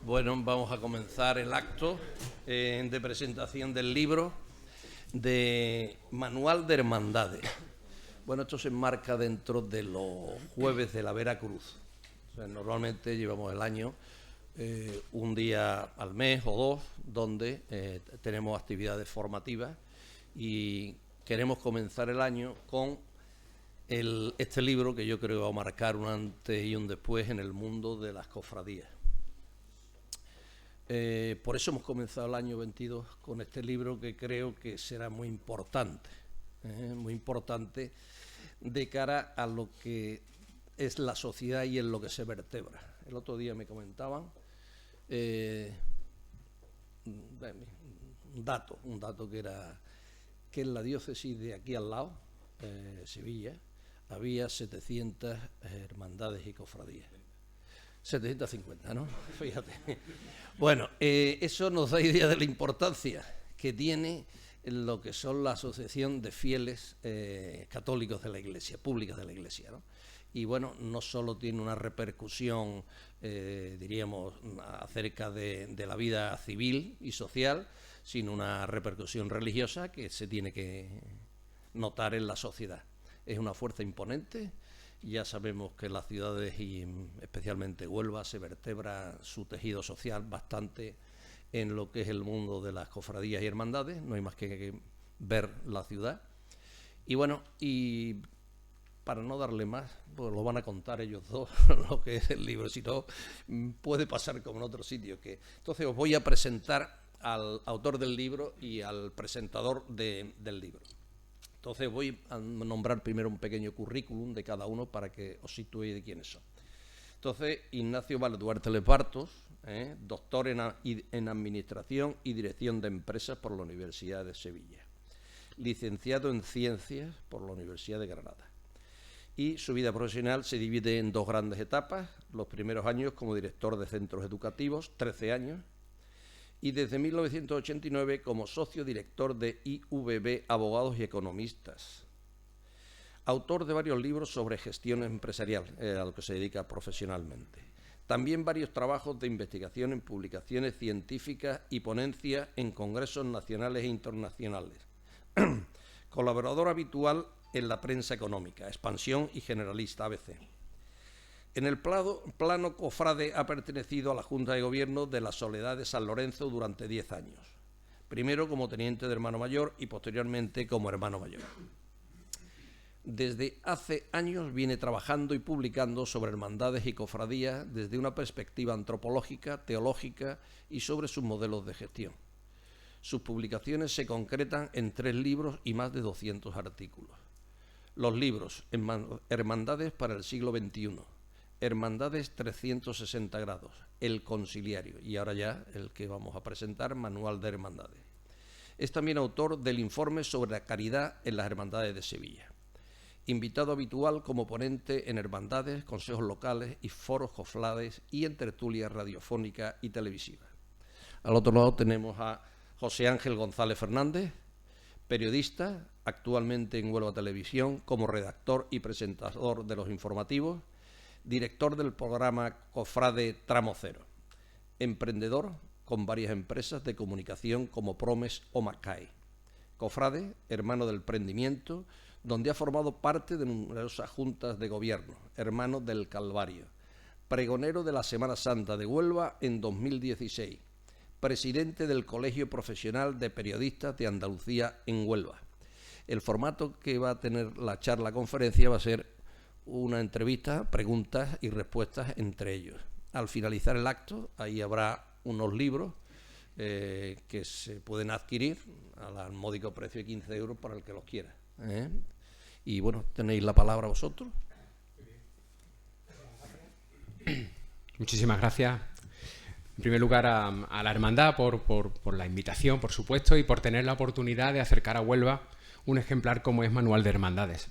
Bueno, vamos a comenzar el acto de presentación del libro de Manual de Hermandades. Bueno, esto se enmarca dentro de los jueves de la Veracruz. O sea, normalmente llevamos el año un día al mes o dos donde tenemos actividades formativas y queremos comenzar el año con este libro que yo creo que va a marcar un antes y un después en el mundo de las cofradías. Por eso hemos comenzado el año 22 con este libro que creo que será muy importante de cara a lo que es la sociedad y en lo que se vertebra. El otro día me comentaban un dato que era que en la diócesis de aquí al lado, Sevilla, había 700 hermandades y cofradías. 750, ¿no? Fíjate. Bueno, eso nos da idea de la importancia que tiene lo que son la asociación de fieles católicos de la Iglesia, públicas de la Iglesia, ¿no? Y bueno, no solo tiene una repercusión, diríamos, acerca de la vida civil y social, sino una repercusión religiosa que se tiene que notar en la sociedad. Es una fuerza imponente. Ya sabemos que las ciudades y especialmente Huelva se vertebra su tejido social bastante en lo que es el mundo de las cofradías y hermandades. No hay más que ver la ciudad. Y bueno, y para no darle más, pues lo van a contar ellos dos, lo que es el libro. Si no, puede pasar como en otros sitios. Entonces os voy a presentar al autor del libro y al presentador del libro. Entonces voy a nombrar primero un pequeño currículum de cada uno para que os situéis de quiénes son. Entonces, Ignacio Valduarte Lepartos, doctor en Administración y Dirección de Empresas por la Universidad de Sevilla, licenciado en Ciencias por la Universidad de Granada. Y su vida profesional se divide en dos grandes etapas: los primeros años como director de centros educativos, 13 años, y desde 1989 como socio director de IVB Abogados y Economistas. Autor de varios libros sobre gestión empresarial, a lo que se dedica profesionalmente. También varios trabajos de investigación en publicaciones científicas y ponencias en congresos nacionales e internacionales. Colaborador habitual en la prensa económica, Expansión y Generalista, ABC. En el plano cofrade ha pertenecido a la Junta de Gobierno de la Soledad de San Lorenzo durante 10 años, primero como teniente de hermano mayor y posteriormente como hermano mayor. Desde hace años viene trabajando y publicando sobre hermandades y cofradías desde una perspectiva antropológica, teológica y sobre sus modelos de gestión. Sus publicaciones se concretan en 3 libros y más de 200 artículos. Los libros: Hermandades para el siglo XXI, Hermandades 360 grados, El Conciliario, y ahora ya el que vamos a presentar, Manual de Hermandades. Es también autor del informe sobre la caridad en las hermandades de Sevilla. Invitado habitual como ponente en hermandades, consejos locales y foros cofrades y en tertulias radiofónicas y televisivas. Al otro lado tenemos a José Ángel González Fernández, periodista, actualmente en Huelva Televisión como redactor y presentador de los informativos, director del programa Cofrade Tramo Cero, emprendedor con varias empresas de comunicación como Promes o Mackay, cofrade, hermano del Prendimiento, donde ha formado parte de numerosas juntas de gobierno, hermano del Calvario, pregonero de la Semana Santa de Huelva en 2016, presidente del Colegio Profesional de Periodistas de Andalucía en Huelva. El formato que va a tener la charla-conferencia va a ser una entrevista, preguntas y respuestas entre ellos. Al finalizar el acto, ahí habrá unos libros que se pueden adquirir al módico precio de 15 euros para el que los quiera. Y bueno, tenéis la palabra vosotros. Muchísimas gracias. En primer lugar a la hermandad por la invitación, por supuesto, y por tener la oportunidad de acercar a Huelva un ejemplar como es Manual de Hermandades.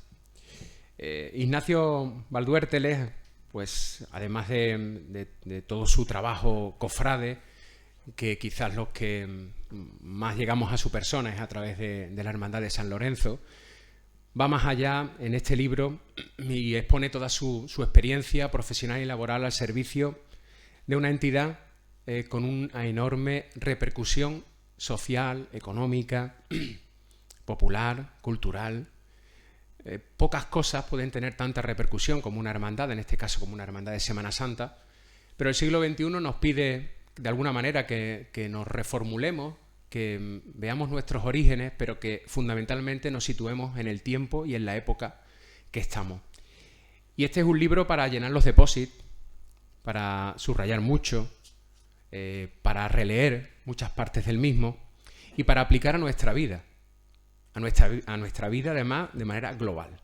Ignacio Valduérteles, pues además de todo su trabajo cofrade, que quizás los que más llegamos a su persona es a través de la Hermandad de San Lorenzo, va más allá en este libro y expone toda su experiencia profesional y laboral al servicio de una entidad con una enorme repercusión social, económica, popular, cultural. Pocas cosas pueden tener tanta repercusión como una hermandad, en este caso como una hermandad de Semana Santa, pero el siglo XXI nos pide de alguna manera que nos reformulemos, que veamos nuestros orígenes, pero que fundamentalmente nos situemos en el tiempo y en la época que estamos. Y este es un libro para llenar los depósitos, para subrayar mucho, para releer muchas partes del mismo y para aplicar a nuestra vida. A nuestra vida, además, de manera global,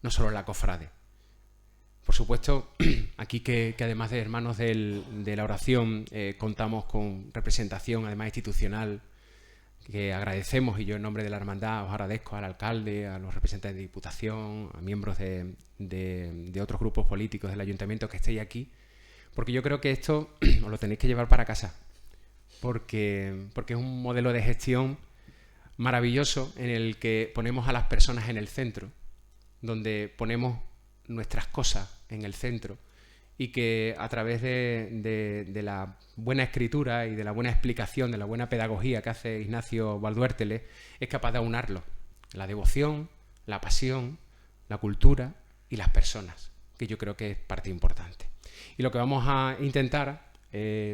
no solo la cofrade. Por supuesto, aquí que además de hermanos de la oración contamos con representación, además institucional, que agradecemos, y yo en nombre de la hermandad os agradezco al alcalde, a los representantes de Diputación, a miembros de otros grupos políticos del ayuntamiento que estéis aquí, porque yo creo que esto os lo tenéis que llevar para casa, porque es un modelo de gestión maravilloso en el que ponemos a las personas en el centro, donde ponemos nuestras cosas en el centro y que a través de la buena escritura y de la buena explicación, de la buena pedagogía que hace Ignacio Valduértele, es capaz de aunarlo. La devoción, la pasión, la cultura y las personas, que yo creo que es parte importante. Y lo que vamos a intentar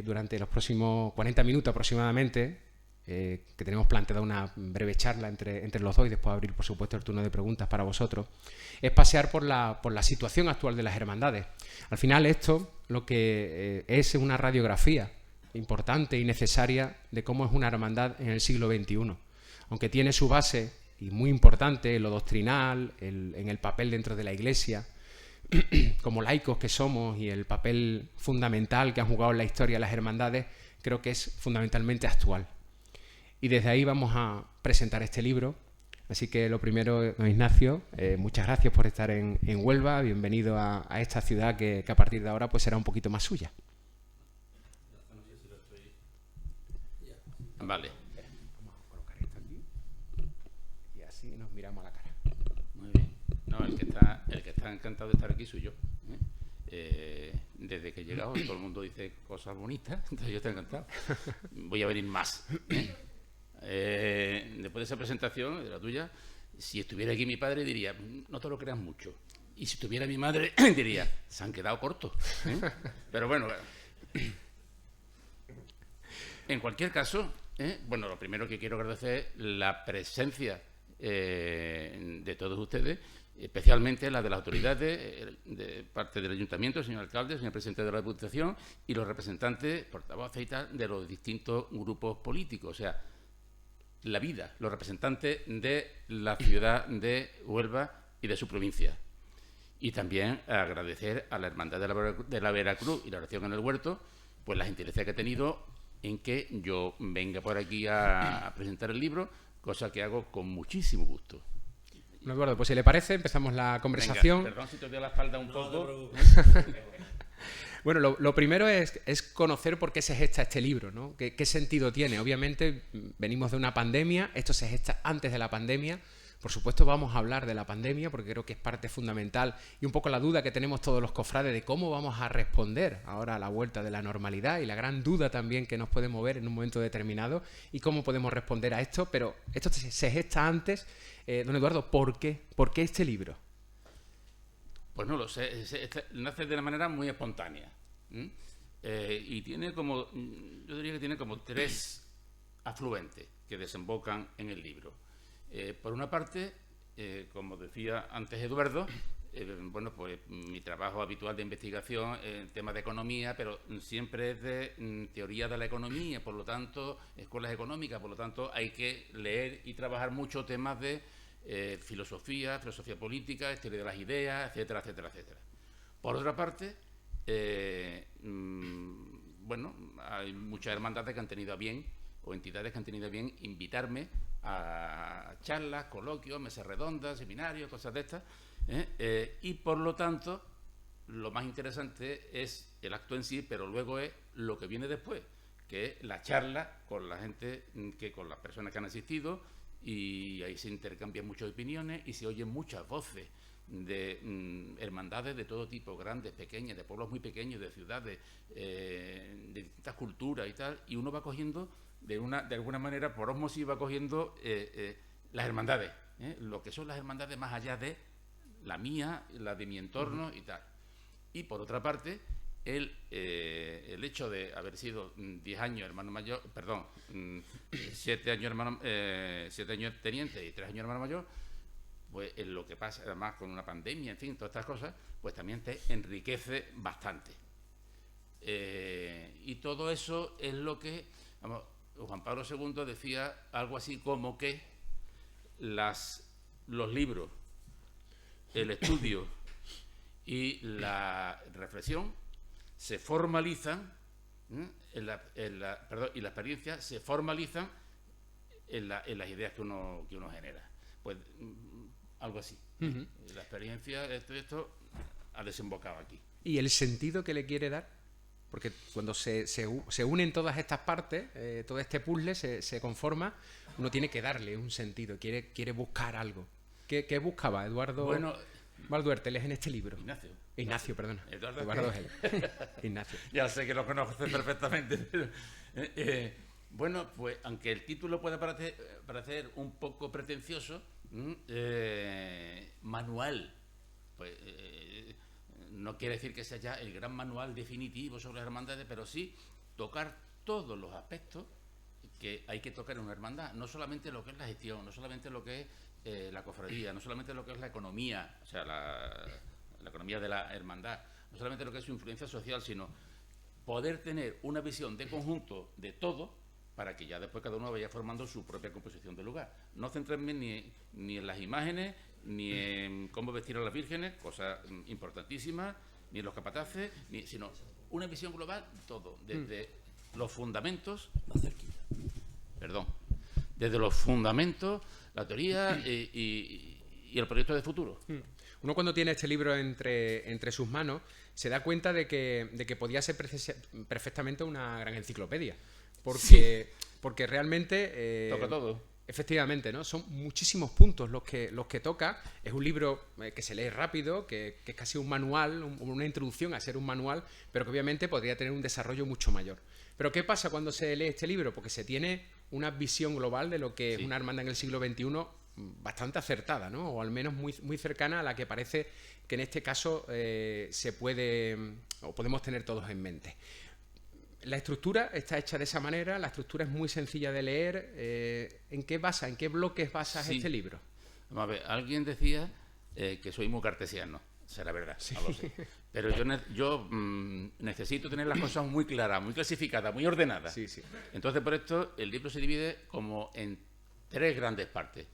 durante los próximos 40 minutos aproximadamente, que tenemos planteada una breve charla entre los dos y después abrir, por supuesto, el turno de preguntas para vosotros, es pasear por la situación actual de las hermandades. Al final esto lo que es una radiografía importante y necesaria de cómo es una hermandad en el siglo XXI. Aunque tiene su base, y muy importante, en lo doctrinal, en el papel dentro de la Iglesia, como laicos que somos, y el papel fundamental que han jugado en la historia las hermandades, creo que es fundamentalmente actual. Y desde ahí vamos a presentar este libro. Así que lo primero, don Ignacio, muchas gracias por estar en Huelva. Bienvenido a esta ciudad que a partir de ahora pues será un poquito más suya. Vale. Vamos a colocar esto aquí y así nos miramos a la cara. Muy bien. No, el que está encantado de estar aquí soy yo. Desde que he llegado todo el mundo dice cosas bonitas, entonces yo estoy encantado. Voy a venir más. Después de esa presentación, de la tuya, si estuviera aquí mi padre diría, no te lo creas mucho. Y si estuviera mi madre diría, se han quedado cortos. Pero bueno, en cualquier caso, bueno, lo primero que quiero agradecer es la presencia de todos ustedes, especialmente la de las autoridades, de parte del ayuntamiento, señor alcalde, señor presidente de la Diputación, y los representantes, portavoces y tal, de los distintos grupos políticos. O sea, la vida, los representantes de la ciudad de Huelva y de su provincia. Y también agradecer a la Hermandad de la Veracruz y la Oración en el Huerto, pues la gentileza que ha tenido en que yo venga por aquí a presentar el libro, cosa que hago con muchísimo gusto. Bueno, Eduardo, pues si le parece, empezamos la conversación. Venga, perdón si te doy la espalda un poco. Bueno, lo primero es conocer por qué se gesta este libro, ¿no? ¿Qué sentido tiene? Obviamente venimos de una pandemia, esto se gesta antes de la pandemia. Por supuesto vamos a hablar de la pandemia porque creo que es parte fundamental y un poco la duda que tenemos todos los cofrades de cómo vamos a responder ahora a la vuelta de la normalidad y la gran duda también que nos puede mover en un momento determinado y cómo podemos responder a esto, pero esto se gesta antes. Don Eduardo, ¿por qué? ¿Por qué este libro? Pues no lo sé, nace de una manera muy espontánea. Y tiene como, yo diría que tiene como 3 afluentes que desembocan en el libro. Por una parte, como decía antes Eduardo, bueno, pues mi trabajo habitual de investigación en temas de economía, pero siempre es de teoría de la economía, por lo tanto, escuelas económicas, por lo tanto, hay que leer y trabajar mucho temas de filosofía política, teoría de las ideas, etcétera, etcétera, etcétera. Por otra parte, bueno, hay muchas hermandades que han tenido a bien, o entidades que han tenido a bien invitarme a charlas, coloquios, mesas redondas, seminarios, cosas de estas, y por lo tanto, lo más interesante es el acto en sí, pero luego es lo que viene después, que es la charla con la gente, con las personas que han asistido, y ahí se intercambian muchas opiniones y se oyen muchas voces de hermandades de todo tipo, grandes, pequeñas, de pueblos muy pequeños, de ciudades, de distintas culturas y tal, y uno va cogiendo, de alguna manera, por ósmosis, va cogiendo las hermandades, lo que son las hermandades más allá de la mía, la de mi entorno y tal. Y por otra parte, el hecho de haber sido 10 años hermano mayor, 7 años hermano, 7 años teniente y 3 años hermano mayor, pues en lo que pasa, además con una pandemia, en fin, todas estas cosas, pues también te enriquece bastante. Y todo eso es lo que, vamos, Juan Pablo II decía algo así como que los libros, el estudio y la reflexión se formalizan, y la experiencia se formalizan en las ideas que uno genera. Pues algo así. La experiencia, esto ha desembocado aquí. ¿Y el sentido que le quiere dar? Porque cuando se unen todas estas partes, todo este puzzle se conforma, uno tiene que darle un sentido, quiere buscar algo. ¿Qué buscaba Eduardo Valduérteles en este libro? Ignacio, perdona. Eduardo Gel. Ignacio. Ya sé que lo conoces perfectamente. Pero, bueno, pues aunque el título pueda parecer un poco pretencioso, manual, pues no quiere decir que sea ya el gran manual definitivo sobre las hermandades, pero sí tocar todos los aspectos que hay que tocar en una hermandad, no solamente lo que es la gestión, no solamente lo que es la cofradía, no solamente lo que es la economía, o sea, la economía de la hermandad, no solamente lo que es su influencia social, sino poder tener una visión de conjunto de todo para que ya después cada uno vaya formando su propia composición de lugar. No centrarme ni en las imágenes, ni en cómo vestir a las vírgenes, cosa importantísima, ni en los capataces, sino una visión global de todo, desde los fundamentos, desde los fundamentos, la teoría y el proyecto de futuro. Uno cuando tiene este libro entre sus manos se da cuenta de que podía ser perfectamente una gran enciclopedia. Porque realmente toca todo. Efectivamente, ¿no? Son muchísimos puntos los que toca. Es un libro que se lee rápido, que es casi un manual, una introducción a ser un manual, pero que obviamente podría tener un desarrollo mucho mayor. Pero ¿qué pasa cuando se lee este libro? Porque se tiene una visión global de lo que es una hermandad en el siglo XXI bastante acertada, ¿no? O al menos muy, muy cercana a la que parece que en este caso se puede o podemos tener todos en mente. La estructura está hecha de esa manera, la estructura es muy sencilla de leer. ¿En qué bloques basas este libro? Vamos a ver, alguien decía que soy muy cartesiano, será verdad, no lo sé. Pero yo necesito tener las cosas muy claras, muy clasificadas, muy ordenadas. Sí. Entonces, por esto, el libro se divide como en 3 grandes partes.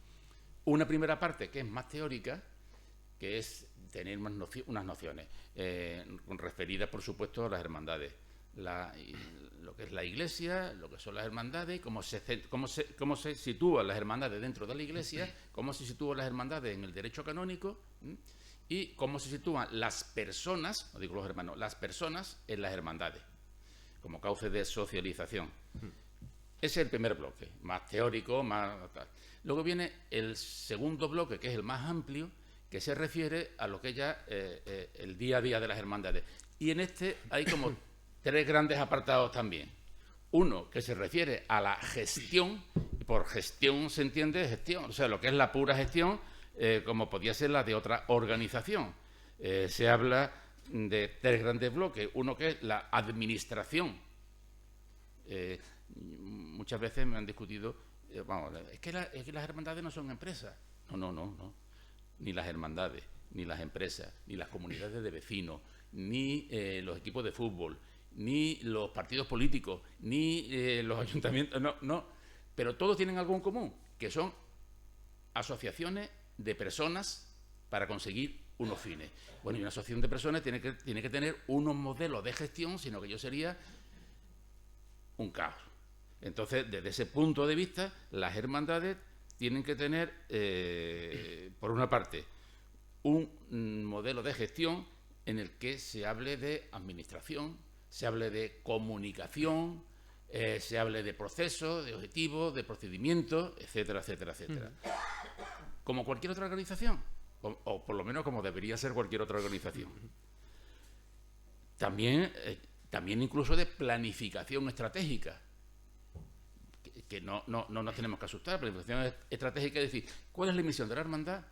Una primera parte que es más teórica, que es tener unas nociones, referidas, por supuesto, a las hermandades. Lo que es la Iglesia, lo que son las hermandades, cómo se sitúan las hermandades dentro de la Iglesia, cómo se sitúan las hermandades en el derecho canónico y cómo se sitúan las personas, no digo los hermanos, las personas en las hermandades, como cauce de socialización. Ese es el primer bloque, más teórico, más tal. Luego viene el segundo bloque, que es el más amplio, que se refiere a lo que es ya el día a día de las hermandades. Y en este hay como 3 grandes apartados también. Uno que se refiere a la gestión, y por gestión se entiende gestión, o sea, lo que es la pura gestión, como podía ser la de otra organización. Se habla de 3 grandes bloques. Uno que es la administración. Muchas veces me han discutido, es que las hermandades no son empresas. No. Ni las hermandades, ni las empresas, ni las comunidades de vecinos, ni los equipos de fútbol, ni los partidos políticos, ni los ayuntamientos, no. Pero todos tienen algo en común, que son asociaciones de personas para conseguir unos fines. Bueno, y una asociación de personas tiene que tener unos modelos de gestión, sino que yo sería un caos. Entonces, desde ese punto de vista, las hermandades tienen que tener, por una parte, un modelo de gestión en el que se hable de administración, se hable de comunicación, se hable de procesos, de objetivos, de procedimientos, etcétera, etcétera, etcétera. Como cualquier otra organización, o por lo menos como debería ser cualquier otra organización. También incluso de planificación estratégica, que no nos tenemos que asustar. Planificación estratégica es decir, ¿cuál es la misión de la hermandad?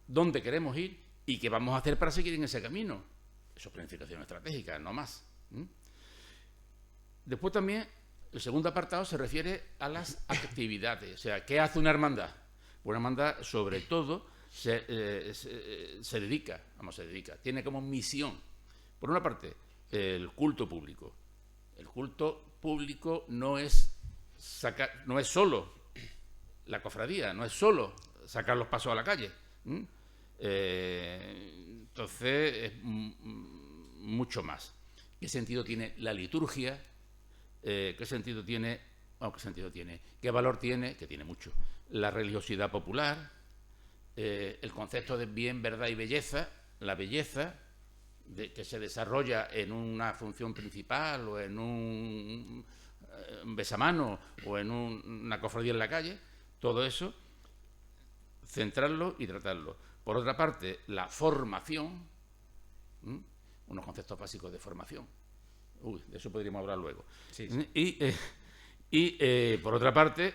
¿Dónde queremos ir? ¿Y qué vamos a hacer para seguir en ese camino? Eso es planificación estratégica, no más. Después también, el segundo apartado se refiere a las actividades. O sea, ¿qué hace una hermandad? Una hermandad, sobre todo, se dedica, tiene como misión, por una parte, el culto público. El culto público no es solo la cofradía, no es solo sacar los pasos a la calle. Entonces, es mucho más. ¿Qué sentido tiene la liturgia? ¿Qué sentido tiene? ¿Qué valor tiene? Que tiene mucho. La religiosidad popular, el concepto de bien, verdad y belleza, la belleza que se desarrolla en una función principal o en un besamano o en una cofradía en la calle, todo eso, centrarlo y tratarlo. Por otra parte, la formación, unos conceptos básicos de formación. De eso podríamos hablar luego. Sí. Y por otra parte,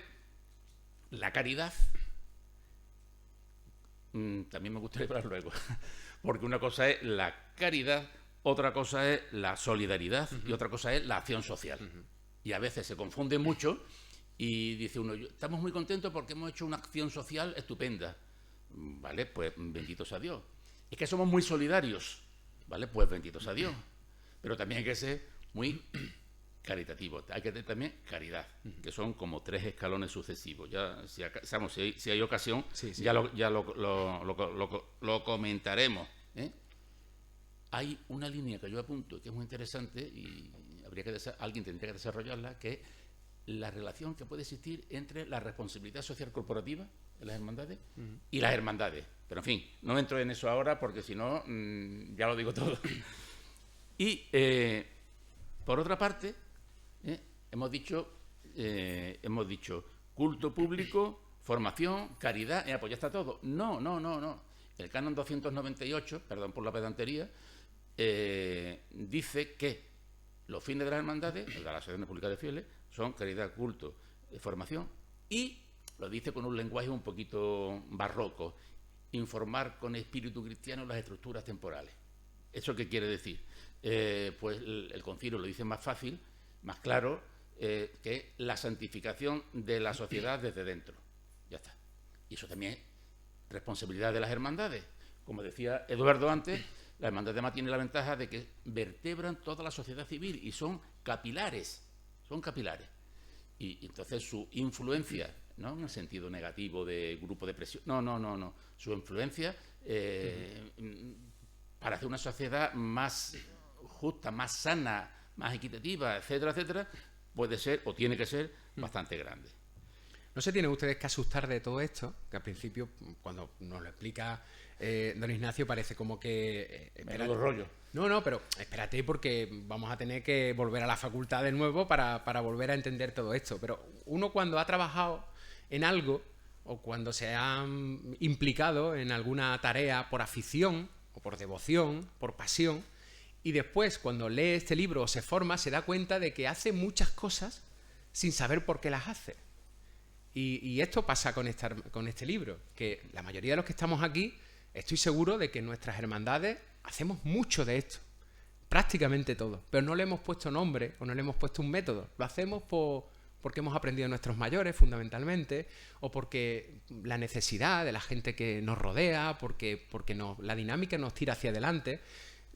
la caridad. También me gustaría hablar luego. Porque una cosa es la caridad, otra cosa es la solidaridad y otra cosa es la acción social. Y a veces se confunde mucho y dice uno, estamos muy contentos porque hemos hecho una acción social estupenda. Vale, pues benditos a Dios. Es que somos muy solidarios. Vale, pues benditos a Dios. Pero también hay que ser muy caritativo. Hay que tener también caridad, que son como 3 escalones sucesivos. Ya, si hay ocasión, ya lo comentaremos. Hay una línea que yo apunto que es muy interesante y alguien tendría que desarrollarla, que es la relación que puede existir entre la responsabilidad social corporativa de las hermandades y las hermandades. Pero, en fin, no entro en eso ahora porque si no, ya lo digo todo. Y, por otra parte, hemos dicho culto público, formación, caridad, pues ya está todo. No. El canon 298, perdón por la pedantería, dice que los fines de las hermandades, de las asociaciones públicas de fieles, son caridad, culto, formación, y lo dice con un lenguaje un poquito barroco, informar con espíritu cristiano las estructuras temporales. ¿Eso qué quiere decir? Pues el concilio lo dice más fácil, más claro, que la santificación de la sociedad desde dentro. Ya está. Y eso también es responsabilidad de las hermandades. Como decía Eduardo antes, la hermandad de Más tiene la ventaja de que vertebran toda la sociedad civil y son capilares. Y entonces su influencia, no en el sentido negativo de grupo de presión, no. Su influencia para hacer una sociedad más justa, más sana, más equitativa, etcétera, puede ser o tiene que ser bastante grande. No se tienen ustedes que asustar de todo esto, que al principio, cuando nos lo explica don Ignacio, parece como que... Menudo rollo. No, pero espérate porque vamos a tener que volver a la facultad de nuevo para volver a entender todo esto. Pero uno cuando ha trabajado en algo o cuando se ha implicado en alguna tarea por afición o por devoción, por pasión, y después cuando lee este libro o se forma, se da cuenta de que hace muchas cosas sin saber por qué las hace. Y esto pasa con este libro, que la mayoría de los que estamos aquí, estoy seguro de que en nuestras hermandades hacemos mucho de esto, prácticamente todo, pero no le hemos puesto nombre o no le hemos puesto un método. Lo hacemos porque hemos aprendido de nuestros mayores, fundamentalmente, o porque la necesidad de la gente que nos rodea, porque la dinámica nos tira hacia adelante.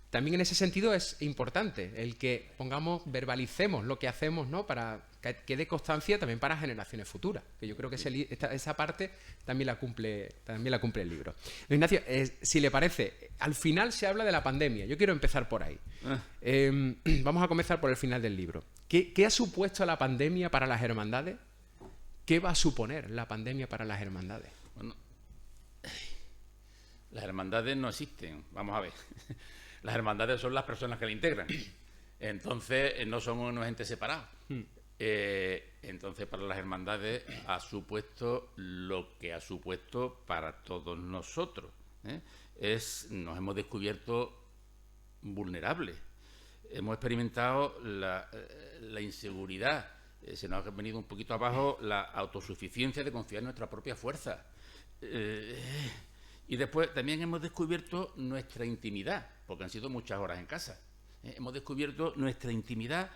También en ese sentido es importante el que verbalicemos lo que hacemos, ¿no? Para que quede constancia también para generaciones futuras, que yo creo que esa parte también la cumple el libro. Don Ignacio, si le parece, al final se habla de la pandemia. Yo quiero empezar por ahí. Vamos a comenzar por el final del libro. ¿Qué ha supuesto la pandemia para las hermandades? ¿Qué va a suponer la pandemia para las hermandades? Bueno, las hermandades no existen, vamos a ver. Las hermandades son las personas que la integran. Entonces, no son unos entes separados. Entonces, para las hermandades ha supuesto lo que ha supuesto para todos nosotros. nos hemos descubierto vulnerables. Hemos experimentado la inseguridad, se nos ha venido un poquito abajo la autosuficiencia de confiar en nuestra propia fuerza. Y después también hemos descubierto nuestra intimidad, porque han sido muchas horas en casa. Hemos descubierto nuestra intimidad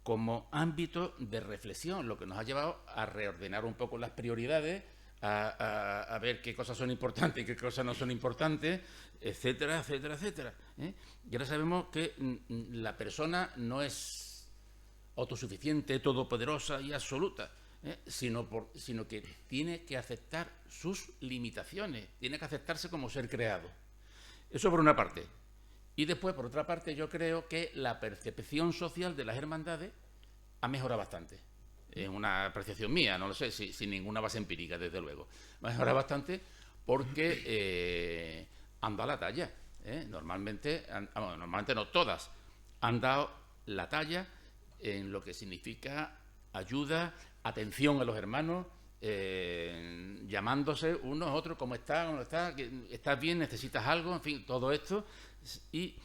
como ámbito de reflexión, lo que nos ha llevado a reordenar un poco las prioridades, a ver qué cosas son importantes y qué cosas no son importantes, etcétera, etcétera, etcétera. Y ahora sabemos que la persona no es autosuficiente, todopoderosa y absoluta, sino que tiene que aceptar sus limitaciones, tiene que aceptarse como ser creado. Eso por una parte. Y después, por otra parte, yo creo que la percepción social de las hermandades ha mejorado bastante. Es una apreciación mía, no lo sé, sin ninguna base empírica, desde luego. Ha mejorado bastante porque han dado la talla. Normalmente no todas, han dado la talla en lo que significa ayuda, atención a los hermanos, llamándose unos a otros, ¿cómo estás? ¿Cómo estás? ¿Estás bien? ¿Necesitas algo? En fin, todo esto. Y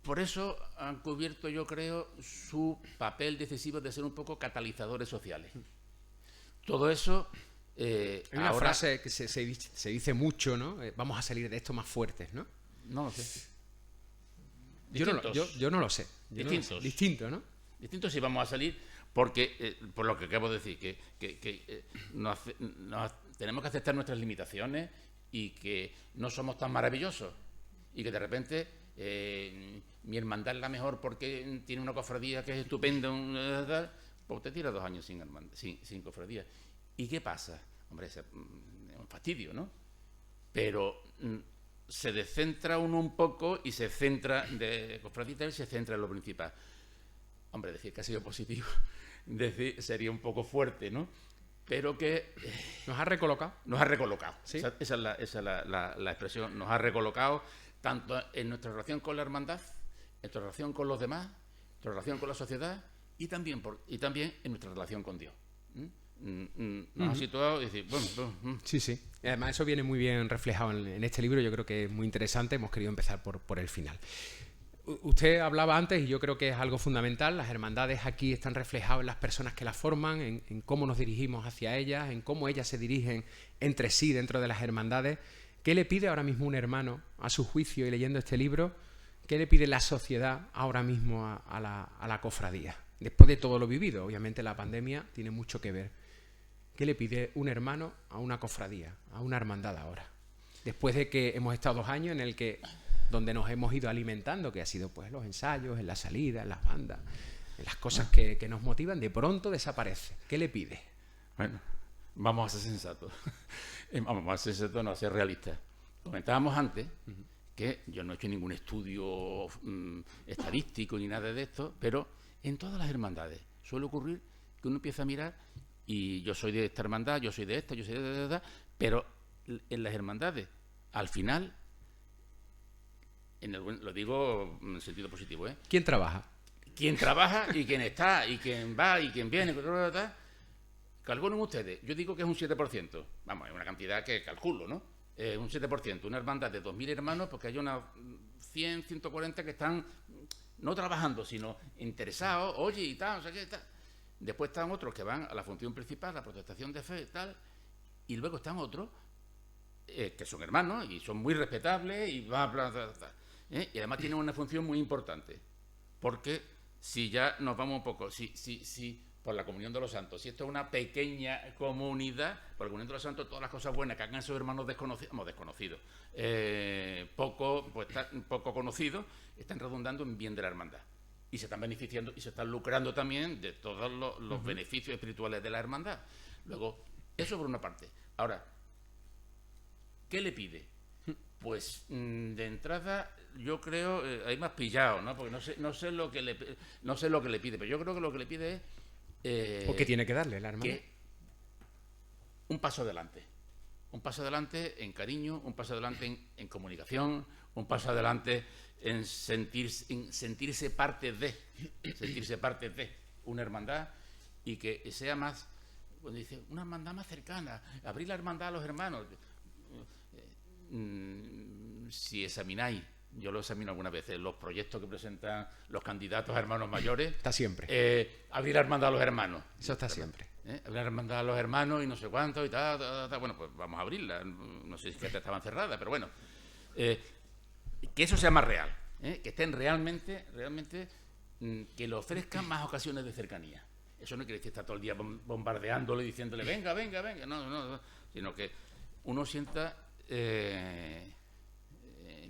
por eso han cubierto, yo creo, su papel decisivo de ser un poco catalizadores sociales. Todo eso... Hay una frase que se dice mucho, ¿no? Vamos a salir de esto más fuertes, ¿no? No lo sé. Yo no lo sé. Distinto, ¿no? Distintos sí vamos a salir porque, por lo que acabo de decir, que tenemos que aceptar nuestras limitaciones y que no somos tan maravillosos y que de repente mi hermandad es la mejor porque tiene una cofradía que es estupenda, pues te tira 2 años sin cofradía. ¿Y qué pasa? Hombre, es un fastidio, ¿no? Pero se descentra uno un poco y se centra de cofradía y se centra en lo principal. Hombre, decir que ha sido positivo sería un poco fuerte, ¿no? Pero que... ¿Nos ha recolocado? Nos ha recolocado. ¿Sí? Esa es la expresión. Nos ha recolocado tanto en nuestra relación con la hermandad, en nuestra relación con los demás, en nuestra relación con la sociedad y también en nuestra relación con Dios. Nos ha situado y decir, bueno. Sí. Y además eso viene muy bien reflejado en este libro. Yo creo que es muy interesante. Hemos querido empezar por el final. Usted hablaba antes, y yo creo que es algo fundamental, las hermandades aquí están reflejadas en las personas que las forman, en cómo nos dirigimos hacia ellas, en cómo ellas se dirigen entre sí dentro de las hermandades. ¿Qué le pide ahora mismo un hermano a su juicio y leyendo este libro? ¿Qué le pide la sociedad ahora mismo a la cofradía? Después de todo lo vivido, obviamente la pandemia tiene mucho que ver. ¿Qué le pide un hermano a una cofradía, a una hermandad ahora? Después de que hemos estado 2 años donde nos hemos ido alimentando, que ha sido pues los ensayos, en la salida, en las bandas, en las cosas que nos motivan, de pronto desaparece. ¿Qué le pide? Bueno, vamos a ser sensatos. Vamos a ser sensatos, no a ser realistas. Comentábamos antes que yo no he hecho ningún estudio estadístico ni nada de esto, pero en todas las hermandades suele ocurrir que uno empieza a mirar y yo soy de esta hermandad, yo soy de esta, yo soy de esta, pero en las hermandades, al final, lo digo en sentido positivo, ¿Quién trabaja? Quien trabaja y quien está, y quien va y quien viene, calculen ustedes, yo digo que es un 7%, vamos, es una cantidad que calculo, ¿no? Un 7%, una hermandad de 2.000 hermanos, porque hay unas 100, 140 que están no trabajando, sino interesados, oye, y tal, no sé qué, tal. Después están otros que van a la función principal, la protestación de fe y tal, y luego están otros que son hermanos y son muy respetables y y además tienen una función muy importante, porque si ya nos vamos un poco, si por la comunión de los santos, si esto es una pequeña comunidad, por la comunión de los santos, todas las cosas buenas que hagan esos hermanos desconocidos, poco conocidos, están redundando en bien de la hermandad. Y se están beneficiando y se están lucrando también de todos los beneficios espirituales de la hermandad. Luego, eso por una parte. Ahora, ¿qué le pide? Pues de entrada yo creo, ahí me has pillado, ¿no? Porque no sé lo que le pide, pero yo creo que lo que le pide es... ¿O qué tiene que darle la hermandad? Un paso adelante. Un paso adelante en cariño, un paso adelante en comunicación, un paso adelante en sentirse parte de una hermandad y que sea más, cuando dice, una hermandad más cercana, abrir la hermandad a los hermanos. si examináis, yo lo examino algunas veces, los proyectos que presentan los candidatos a hermanos mayores. Está siempre. Abrir la hermandad a los hermanos. Eso está siempre. Abrir la hermandad a los hermanos y no sé cuánto y tal. Bueno, pues vamos a abrirla. No sé si es que estaban cerradas, pero bueno. Que eso sea más real. Que estén realmente, que le ofrezcan más ocasiones de cercanía. Eso no quiere decir que está todo el día bombardeándole y diciéndole venga. No. Sino que uno sienta en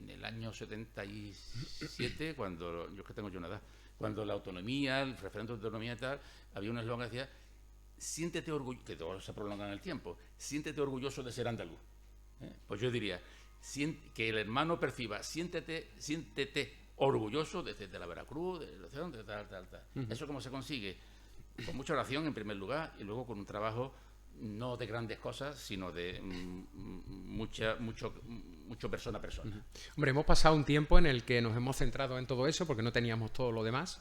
el año 77, cuando yo es que tengo yo una edad, cuando la autonomía, el referéndum de autonomía y tal, había un eslogan que decía: siéntete orgulloso, que todo se prolonga en el tiempo, siéntete orgulloso de ser andaluz. Pues yo diría que el hermano perciba, siéntete orgulloso de la Veracruz, de tal. Eso cómo se consigue, con mucha oración en primer lugar y luego con un trabajo no de grandes cosas, sino de mucho persona a persona. Hombre, hemos pasado un tiempo en el que nos hemos centrado en todo eso porque no teníamos todo lo demás.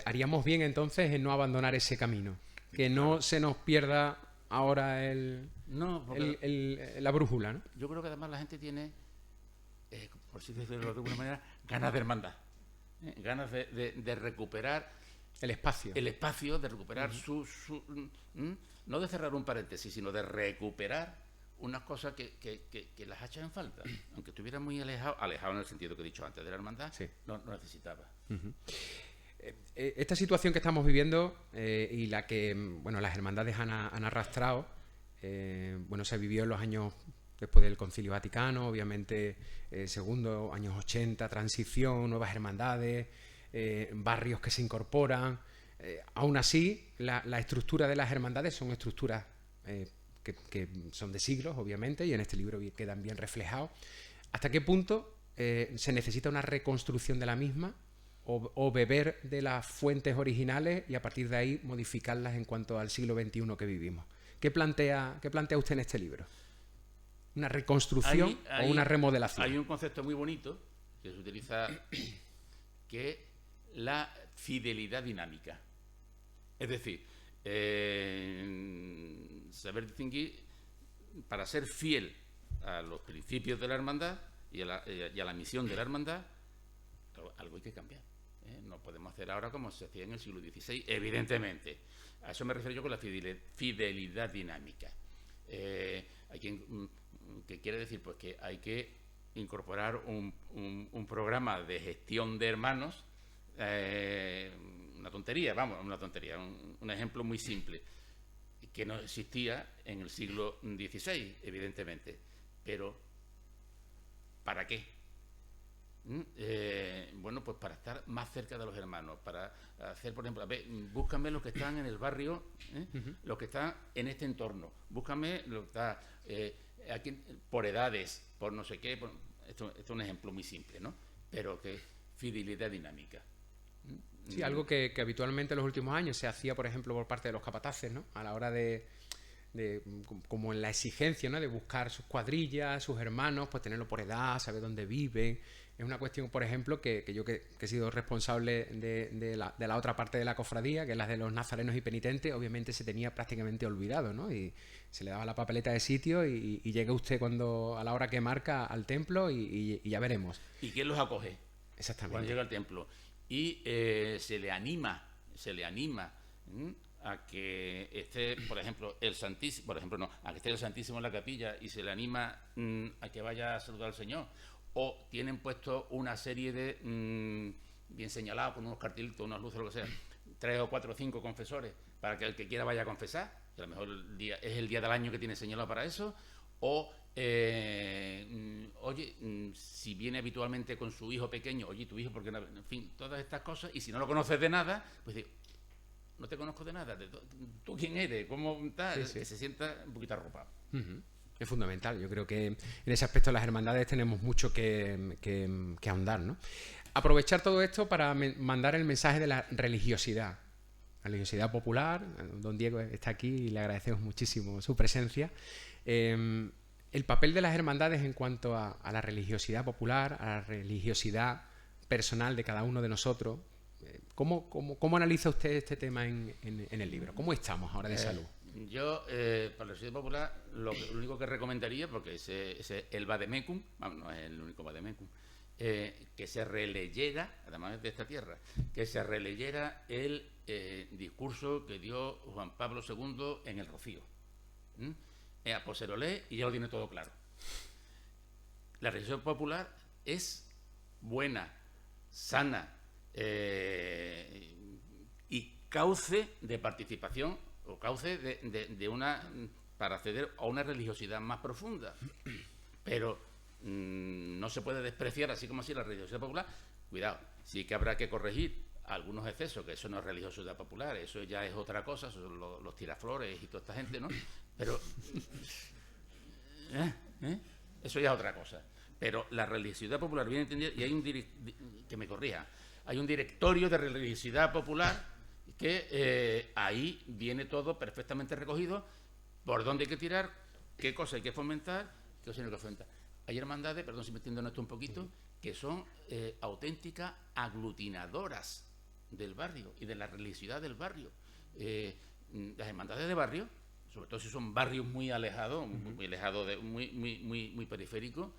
Haríamos bien entonces en no abandonar ese camino, que no se nos pierda ahora la brújula, ¿no? Yo creo que además la gente tiene, por si decirlo de alguna manera, ganas de hermandad, ganas de recuperar el espacio, de recuperar no de cerrar un paréntesis, sino de recuperar unas cosas que las ha echado en falta, aunque estuviera muy alejado en el sentido que he dicho antes de la hermandad. Sí. No necesitaba. Esta situación que estamos viviendo y la que las hermandades han arrastrado, se vivió en los años después del Concilio Vaticano, obviamente segundo, años 80, transición, nuevas hermandades, barrios que se incorporan. Aún así, la estructura de las hermandades son estructuras que son de siglos, obviamente, y en este libro quedan bien reflejados. ¿Hasta qué punto se necesita una reconstrucción de la misma o beber de las fuentes originales y a partir de ahí modificarlas en cuanto al siglo XXI que vivimos? ¿Qué plantea usted en este libro? ¿Una reconstrucción o una remodelación? Hay un concepto muy bonito que se utiliza, que es la fidelidad dinámica. Es decir, saber distinguir, para ser fiel a los principios de la hermandad y a la misión de la hermandad, algo hay que cambiar. No podemos hacer ahora como se hacía en el siglo XVI, evidentemente. A eso me refiero yo con la fidelidad dinámica. Hay que quiere decir pues que hay que incorporar un programa de gestión de hermanos. Una tontería, un ejemplo muy simple, que no existía en el siglo XVI, evidentemente. Pero, ¿para qué? Pues para estar más cerca de los hermanos, para hacer, por ejemplo, búscame los que están en el barrio, los que están en este entorno, búscame los que están aquí por edades, por no sé qué. Esto es un ejemplo muy simple, ¿no? Pero que fidelidad dinámica. Sí, algo que habitualmente en los últimos años se hacía, por ejemplo, por parte de los capataces, ¿no? A la hora como en la exigencia, ¿no? De buscar sus cuadrillas, sus hermanos, pues tenerlo por edad, saber dónde viven. Es una cuestión, por ejemplo, que yo que he sido responsable de la otra parte de la cofradía, que es la de los nazarenos y penitentes, obviamente se tenía prácticamente olvidado, ¿no? Y se le daba la papeleta de sitio y llega usted a la hora que marca al templo y ya veremos. ¿Y quién los acoge? Exactamente. Cuando llega al templo. Y se le anima a que esté, por ejemplo, el Santísimo, a que esté el Santísimo en la capilla, y se le anima a que vaya a saludar al Señor. O tienen puesto una serie de, bien señalados, con unos cartelitos, unas luces, lo que sea, 3 o 4 o 5 confesores, para que el que quiera vaya a confesar, que a lo mejor es el día del año que tiene señalado para eso. O, si viene habitualmente con su hijo pequeño, oye, tu hijo, porque no, en fin, todas estas cosas, y si no lo conoces de nada, pues digo, no te conozco de nada, ¿tú quién eres? ¿Cómo tal? Sí. Que se sienta un poquito arropado. Es fundamental. Yo creo que en ese aspecto las hermandades tenemos mucho que ahondar, ¿no? Aprovechar todo esto para mandar el mensaje de la religiosidad. La religiosidad popular. Don Diego está aquí y le agradecemos muchísimo su presencia. El papel de las hermandades en cuanto a la religiosidad popular, a la religiosidad personal de cada uno de nosotros. ¿Cómo analiza usted este tema en el libro? ¿Cómo estamos ahora de salud? Yo, para la Sociedad Popular, lo único que recomendaría, porque ese el vademecum, vamos, no es el único vademecum, que se releyera, además de esta tierra, que se releyera el discurso que dio Juan Pablo II en el Rocío. Pues se lo lee y ya lo tiene todo claro. La religión popular es buena, sana y cauce de participación o cauce de una para acceder a una religiosidad más profunda. Pero no se puede despreciar así como así la religiosidad popular. Cuidado, sí que habrá que corregir algunos excesos, que eso no es religiosidad popular, eso ya es otra cosa, eso son los tiraflores y toda esta gente, ¿no? Pero eso ya es otra cosa. Pero la religiosidad popular, bien entendida, y hay un que me corrija, hay un directorio de religiosidad popular que ahí viene todo perfectamente recogido, por dónde hay que tirar, qué cosa hay que fomentar, qué cosa no hay que fomentar. Hay hermandades, perdón si me entiendo en esto un poquito, que son auténticas aglutinadoras del barrio y de la religiosidad del barrio. Las hermandades de barrio, sobre todo si son barrios muy alejados, muy alejados, muy periféricos,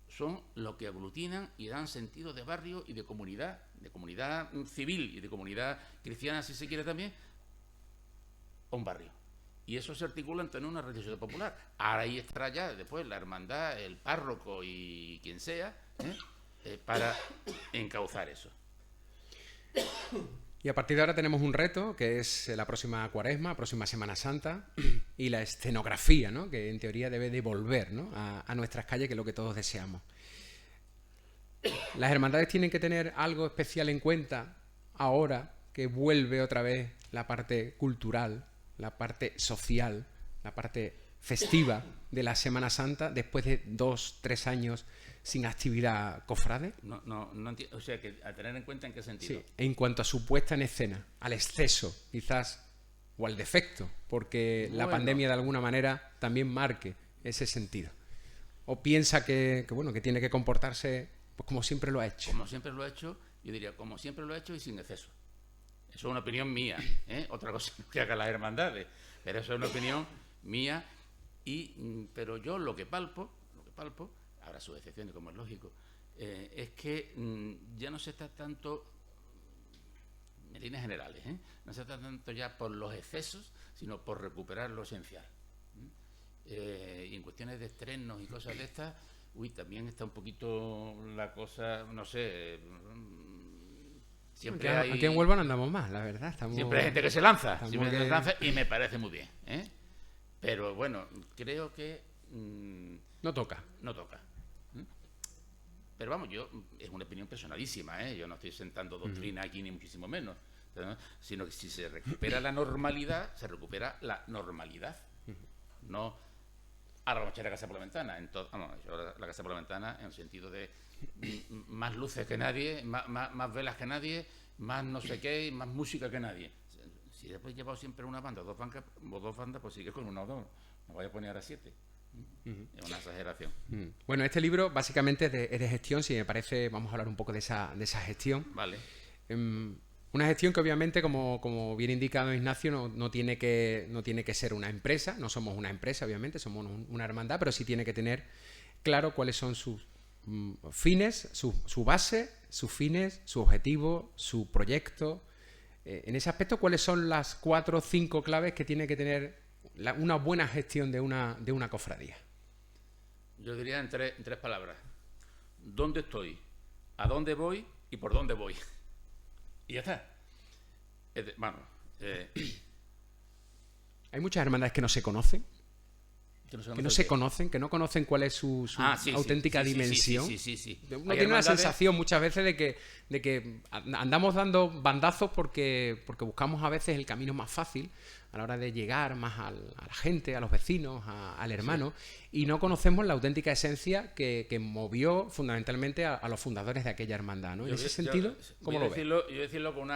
son lo que aglutinan y dan sentido de barrio y de comunidad civil y de comunidad cristiana, si se quiere también, a un barrio. Y eso se articula en tener una religiosidad popular. Ahora ahí estará ya después la hermandad, el párroco y quien sea, para encauzar eso. Y a partir de ahora tenemos un reto, que es la próxima Cuaresma, próxima Semana Santa, y la escenografía, ¿no? Que en teoría debe de volver, ¿no? a nuestras calles, que es lo que todos deseamos. Las hermandades tienen que tener algo especial en cuenta ahora que vuelve otra vez la parte cultural, la parte social, la parte festiva de la Semana Santa, después de 2-3 años sin actividad cofrade. No entiendo. O sea, que a tener en cuenta en qué sentido. Sí, en cuanto a su puesta en escena, al exceso, quizás, o al defecto, porque la pandemia de alguna manera también marque ese sentido. O piensa que tiene que comportarse pues como siempre lo ha hecho. Como siempre lo ha hecho, yo diría, como siempre lo ha hecho y sin exceso. Eso es una opinión mía, otra cosa que hagan las hermandades, pero eso es una opinión mía. Pero yo lo que palpo, habrá sus excepciones, como es lógico, es que ya no se está tanto, en líneas generales, no se está tanto ya por los excesos, sino por recuperar lo esencial. Y en cuestiones de estrenos y cosas de estas, también está un poquito la cosa, no sé. Siempre aquí en Huelva no andamos más, la verdad. Siempre hay gente que se lanza, y me parece muy bien. Pero bueno, creo que no toca. Pero vamos, es una opinión personalísima, yo no estoy sentando doctrina aquí ni muchísimo menos, sino que si se recupera la normalidad, se recupera la normalidad. No, ahora vamos a echar la Casa por la Ventana, la Casa por la Ventana en el sentido de más luces que nadie, más velas que nadie, más no sé qué, más música que nadie. Si después he llevado siempre una banda, dos bandas, pues sigue con una o dos. No voy a poner ahora 7. Es una exageración. Bueno, este libro básicamente es de gestión, si me parece, vamos a hablar un poco de esa gestión. Vale. Una gestión que obviamente, como bien indicado Ignacio, no tiene que ser una empresa, no somos una empresa obviamente, somos una hermandad, pero sí tiene que tener claro cuáles son sus fines, su base, sus fines, su objetivo, su proyecto. En ese aspecto, ¿cuáles son las 4 o 5 claves que tiene que tener una buena gestión de una cofradía? Yo diría en tres palabras. ¿Dónde estoy? ¿A dónde voy? ¿Y por dónde voy? Y ya está. Hay muchas hermandades que no se conocen. Que no conocen cuál es su auténtica dimensión. Sí. Uno tiene una sensación muchas veces de que andamos dando bandazos porque buscamos a veces el camino más fácil a la hora de llegar más a la gente, a los vecinos, al hermano, y no conocemos la auténtica esencia que movió fundamentalmente a los fundadores de aquella hermandad, ¿no? En ese sentido, ¿cómo lo ves? Yo decirlo con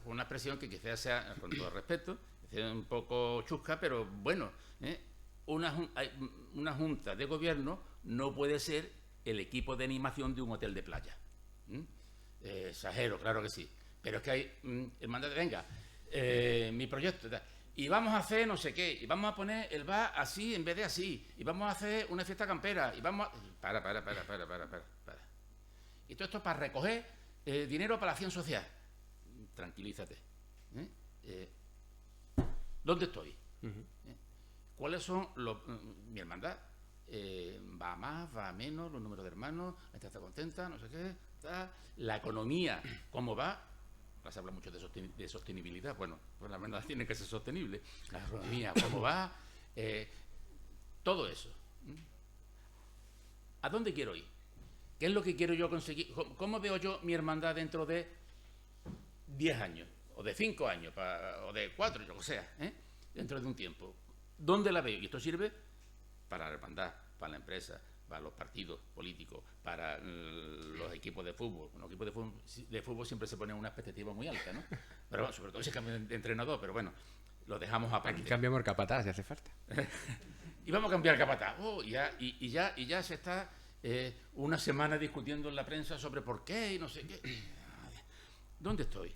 una expresión que quizás sea, con todo respeto, un poco chusca, pero bueno, una junta de gobierno no puede ser el equipo de animación de un hotel de playa. Exagero, claro que sí. Pero es que hay hermandades, venga, mi proyecto. y vamos a hacer no sé qué, y vamos a poner el bar así en vez de así, y vamos a hacer una fiesta campera, y vamos a... Para. Y todo esto para recoger dinero para la acción social. Tranquilízate. ¿Dónde estoy? ¿Cuáles son mi hermandad? ¿Va a más, va a menos, los números de hermanos, la gente está contenta, no sé qué, tal. La economía, ¿cómo va? Se habla mucho de sostenibilidad. Bueno, pues la verdad tiene que ser sostenible. La economía, ¿cómo va? Todo eso. ¿A dónde quiero ir? ¿Qué es lo que quiero yo conseguir? ¿Cómo veo yo mi hermandad dentro de 10 años? O de 5 años, o de 4, yo que sea, dentro de un tiempo. ¿Dónde la veo? Y esto sirve para la hermandad, para la empresa, para los partidos políticos, para los equipos de fútbol. Los equipos de fútbol siempre se ponen una expectativa muy alta, ¿no? Pero bueno, sobre todo si cambian de entrenador, pero bueno, lo dejamos aparte. Aquí cambiamos el capataz si hace falta. Y vamos a cambiar el capataz. Y ya se está una semana discutiendo en la prensa sobre por qué y no sé qué. ¿Dónde estoy?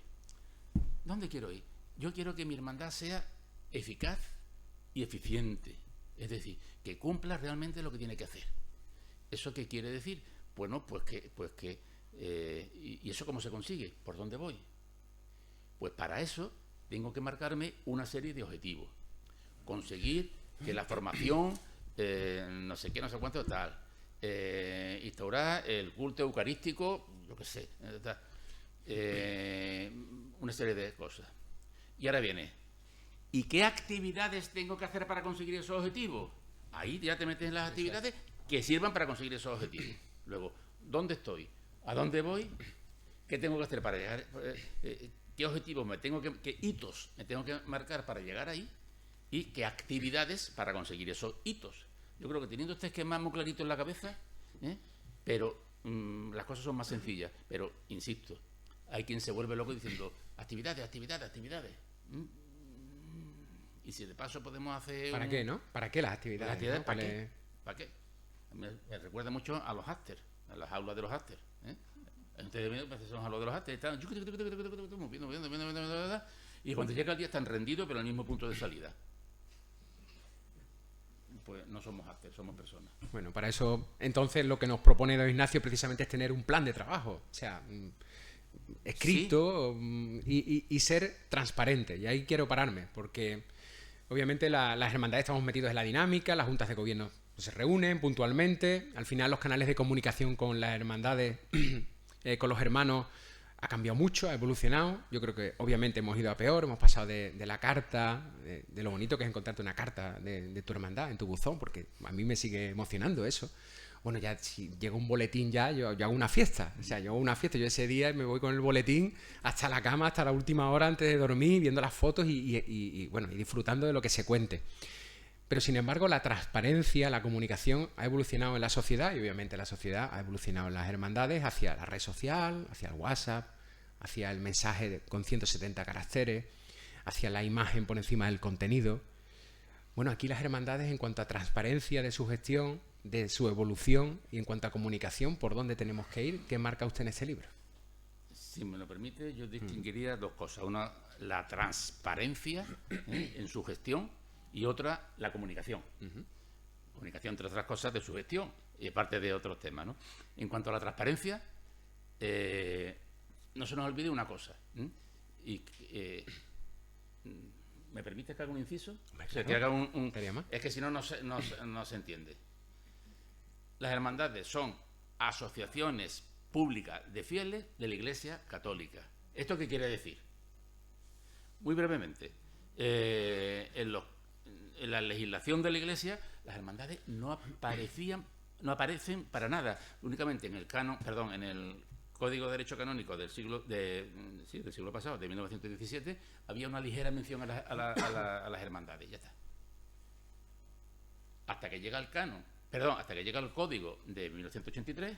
¿Dónde quiero ir? Yo quiero que mi hermandad sea eficaz y eficiente. Es decir, que cumpla realmente lo que tiene que hacer. ¿Eso qué quiere decir? Bueno, ¿y eso cómo se consigue? ¿Por dónde voy? Pues para eso tengo que marcarme una serie de objetivos. Conseguir que la formación, no sé qué, no sé cuánto, tal. Instaurar el culto eucarístico, yo qué sé, una serie de cosas. Y ahora viene, ¿y qué actividades tengo que hacer para conseguir esos objetivos? Ahí ya te metes en las actividades que sirvan para conseguir esos objetivos. Luego, ¿dónde estoy? ¿A dónde voy? ¿Qué tengo que hacer para llegar? ¿Qué objetivos qué hitos me tengo que marcar para llegar ahí? ¿Y qué actividades para conseguir esos hitos? Yo creo que teniendo este esquema muy clarito en la cabeza, pero las cosas son más sencillas. Pero, insisto, hay quien se vuelve loco diciendo actividades. Y si de paso podemos hacer... ¿Para qué, no? ¿Para qué las actividades? ¿No? ¿Para qué? Me recuerda mucho a los after, a las aulas de los after. Entonces son a los de los after, están moviendo, y cuando llega el día están rendidos, pero en el mismo punto de salida. Pues no somos after, somos personas. Bueno, para eso, entonces, lo que nos propone don Ignacio precisamente es tener un plan de trabajo. O sea, escrito, ¿sí? y ser transparente. Y ahí quiero pararme, porque obviamente las hermandades estamos metidos en la dinámica, las juntas de gobierno se reúnen puntualmente, al final los canales de comunicación con las hermandades, con los hermanos, ha cambiado mucho, ha evolucionado. Yo creo que obviamente hemos ido a peor, hemos pasado de la carta, de lo bonito que es encontrarte una carta de tu hermandad en tu buzón, porque a mí me sigue emocionando eso. Bueno, ya si llega un boletín yo hago una fiesta. O sea, yo hago una fiesta. Yo ese día me voy con el boletín hasta la cama, hasta la última hora antes de dormir, viendo las fotos y disfrutando de lo que se cuente. Pero, sin embargo, la transparencia, la comunicación ha evolucionado en la sociedad y, obviamente, la sociedad ha evolucionado en las hermandades hacia la red social, hacia el WhatsApp, hacia el mensaje con 170 caracteres, hacia la imagen por encima del contenido. Bueno, aquí las hermandades, en cuanto a transparencia de su gestión, de su evolución y en cuanto a comunicación, ¿por dónde tenemos que ir? ¿Qué marca usted en este libro? Si me lo permite, yo distinguiría dos cosas. Una, la transparencia en su gestión, y otra, la comunicación. Comunicación, entre otras cosas, de su gestión y aparte de otros temas, ¿no? En cuanto a la transparencia, no se nos olvide una cosa. ¿Me permite que haga un inciso? O sea, que haga es que si no, no se entiende. Las hermandades son asociaciones públicas de fieles de la Iglesia Católica. ¿Esto qué quiere decir? Muy brevemente, en la legislación de la Iglesia, las hermandades no aparecen para nada. Únicamente en el en el Código de Derecho Canónico del siglo pasado, de 1917, había una ligera mención a las hermandades. Ya está. Hasta que llega el Código de 1983,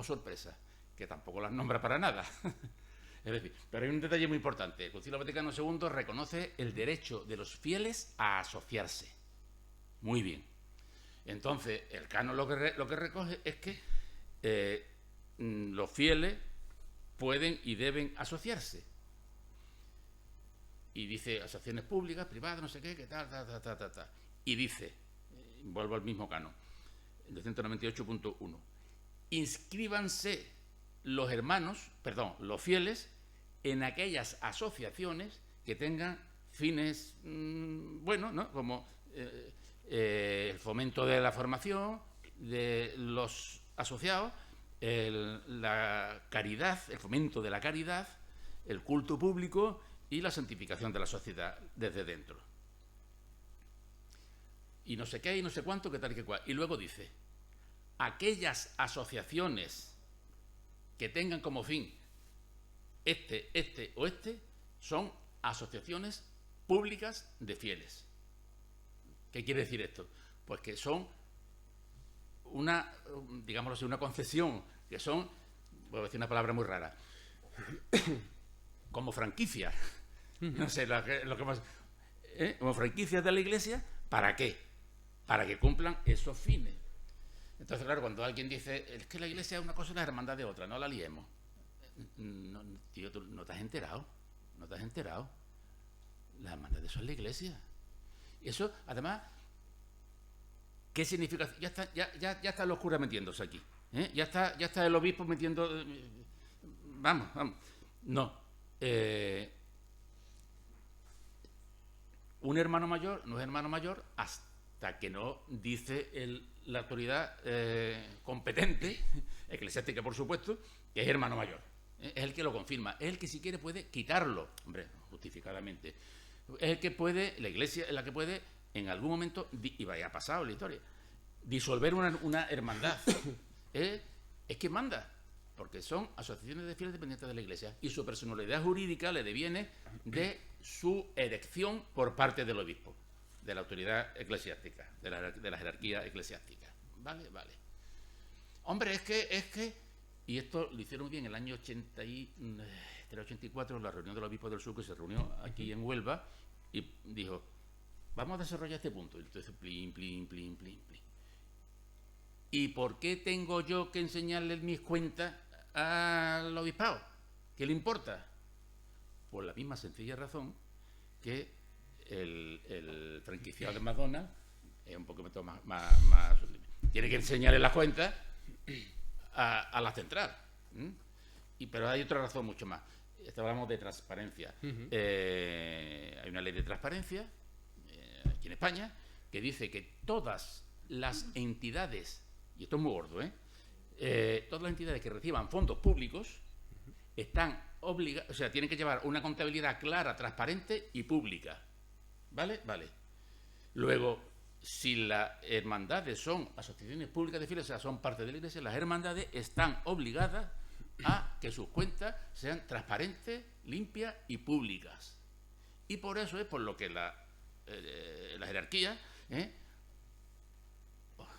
sorpresa, que tampoco las nombra para nada. Es decir, pero hay un detalle muy importante. El Concilio Vaticano II reconoce el derecho de los fieles a asociarse. Muy bien. Entonces, el canon lo que recoge es que los fieles pueden y deben asociarse. y dice asociaciones públicas, privadas, no sé qué, que tal. Y dice, vuelvo al mismo canon, el 298.1, inscríbanse los fieles, en aquellas asociaciones que tengan fines buenos, ¿no? Como el fomento de la formación de los asociados, la caridad, el fomento de la caridad, el culto público y la santificación de la sociedad desde dentro. Y no sé qué, y no sé cuánto, qué tal y qué cual. Y luego dice, aquellas asociaciones que tengan como fin este o este, son asociaciones públicas de fieles. ¿Qué quiere decir esto? Pues que son una, digámoslo así, una concesión, que son, voy a decir una palabra muy rara, como franquicias. No sé lo que más. Como franquicias de la Iglesia, ¿para qué? Para que cumplan esos fines. Entonces, claro, cuando alguien dice, es que la Iglesia es una cosa y la hermandad de otra, no la liemos. No, tío, ¿tú no te has enterado? ¿No te has enterado? La hermandad de eso es la Iglesia. Y eso, además, ¿qué significa? Ya está los curas metiéndose aquí. Ya está el obispo metiendo. Vamos. No. Un hermano mayor no es hermano mayor hasta que no dice la autoridad competente, eclesiástica por supuesto, que es hermano mayor. Es el que lo confirma, es el que si quiere puede quitarlo, hombre, justificadamente. Es el que puede, la Iglesia es la que puede en algún momento, y vaya, ha pasado en la historia, disolver una hermandad. Es que manda, porque son asociaciones de fieles dependientes de la Iglesia y su personalidad jurídica le deviene de su elección por parte del obispo, de la autoridad eclesiástica, de la jerarquía eclesiástica. Vale. Hombre, es que, y esto lo hicieron bien en el año 84, la reunión del obispo del sur, que se reunió aquí en Huelva, y dijo, vamos a desarrollar este punto. Y entonces, plin. ¿Y por qué tengo yo que enseñarle mis cuentas al obispado? ¿Qué le importa? Por la misma sencilla razón que el franquiciado de McDonald's es un poquito más tiene que enseñarle las cuentas a la central. Pero hay otra razón mucho más. Hablamos de transparencia. Hay una ley de transparencia aquí en España que dice que todas las entidades, y esto es muy gordo, todas las entidades que reciban fondos públicos están obligadas, o sea, tienen que llevar una contabilidad clara, transparente y pública. ¿Vale? Luego, si las hermandades son asociaciones públicas de fieles, o sea, son parte de la Iglesia, las hermandades están obligadas a que sus cuentas sean transparentes, limpias y públicas. Y por eso es por lo que la jerarquía,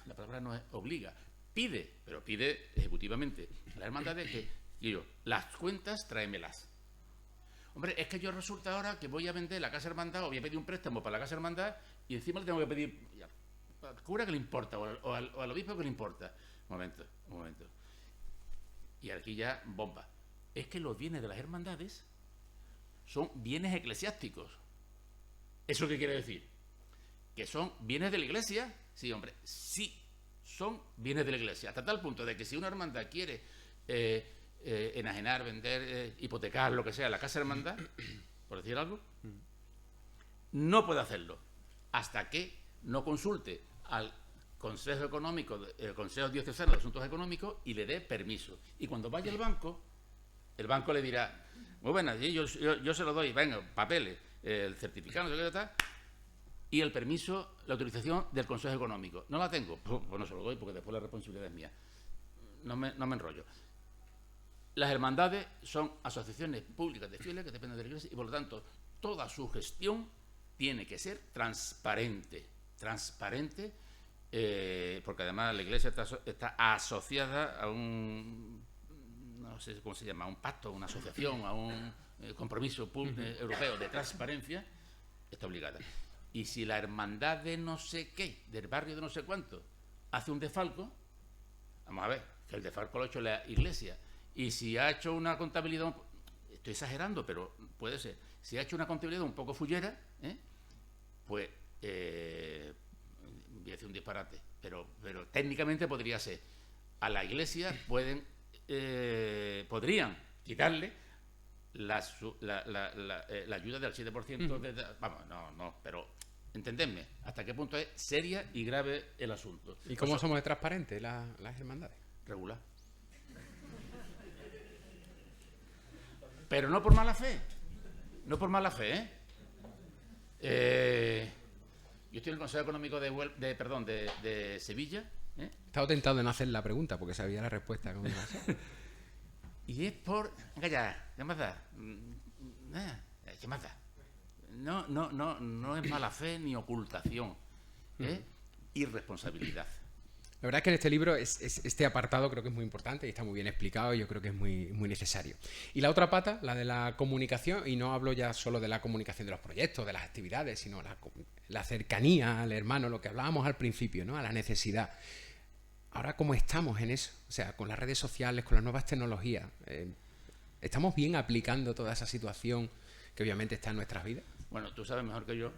la palabra no es obliga, pide, pero pide ejecutivamente a las hermandades que, las cuentas tráemelas. Hombre, es que yo resulta ahora que voy a vender la casa hermandad o voy a pedir un préstamo para la casa hermandad y encima le tengo que pedir al cura que le importa o al obispo que le importa. Un momento. Y aquí ya bomba. Es que los bienes de las hermandades son bienes eclesiásticos. ¿Eso qué quiere decir? ¿Que son bienes de la Iglesia? Sí, hombre, sí, son bienes de la Iglesia. Hasta tal punto de que si una hermandad quiere enajenar, vender, hipotecar, lo que sea, la casa hermandad, por decir algo, no puede hacerlo hasta que no consulte al Consejo Económico, el Consejo Diocesano de Asuntos Económicos y le dé permiso. Y cuando vaya al banco, el banco le dirá, muy buenas, yo se lo doy, venga, papeles, el certificado, no sé qué tal, y el permiso, la autorización del Consejo Económico. No la tengo, pues no se lo doy porque después la responsabilidad es mía. No me enrollo. Las hermandades son asociaciones públicas de fieles que dependen de la Iglesia y por lo tanto toda su gestión tiene que ser transparente, porque además la Iglesia está asociada a un, no sé cómo se llama, a un pacto, a una asociación, a un compromiso europeo de transparencia, está obligada. Y si la hermandad de no sé qué, del barrio de no sé cuánto, hace un desfalco, vamos a ver, que el desfalco lo ha hecho la Iglesia, y si ha hecho una contabilidad, estoy exagerando, pero puede ser. Si ha hecho una contabilidad un poco fullera, pues voy a decir un disparate, pero técnicamente podría ser. A la Iglesia podrían quitarle la ayuda del 7%. Vamos, no, pero entendedme hasta qué punto es seria y grave el asunto. ¿Y cómo somos de transparentes las hermandades? Regular. Pero no por mala fe. No por mala fe, yo estoy en el Consejo Económico de Sevilla. He estado tentado de no hacer la pregunta porque sabía la respuesta. ¿Cómo iba a ser? Y es por... Venga ya, ¿qué más da? ¿Qué más da? No es mala fe ni ocultación. Irresponsabilidad. La verdad es que en este libro este apartado creo que es muy importante y está muy bien explicado y yo creo que es muy, muy necesario. Y la otra pata, la de la comunicación, y no hablo ya solo de la comunicación de los proyectos, de las actividades, sino la cercanía al hermano, lo que hablábamos al principio, ¿no? A la necesidad. Ahora, ¿cómo estamos en eso? O sea, con las redes sociales, con las nuevas tecnologías, ¿estamos bien aplicando toda esa situación que obviamente está en nuestras vidas? Bueno, tú sabes mejor que yo,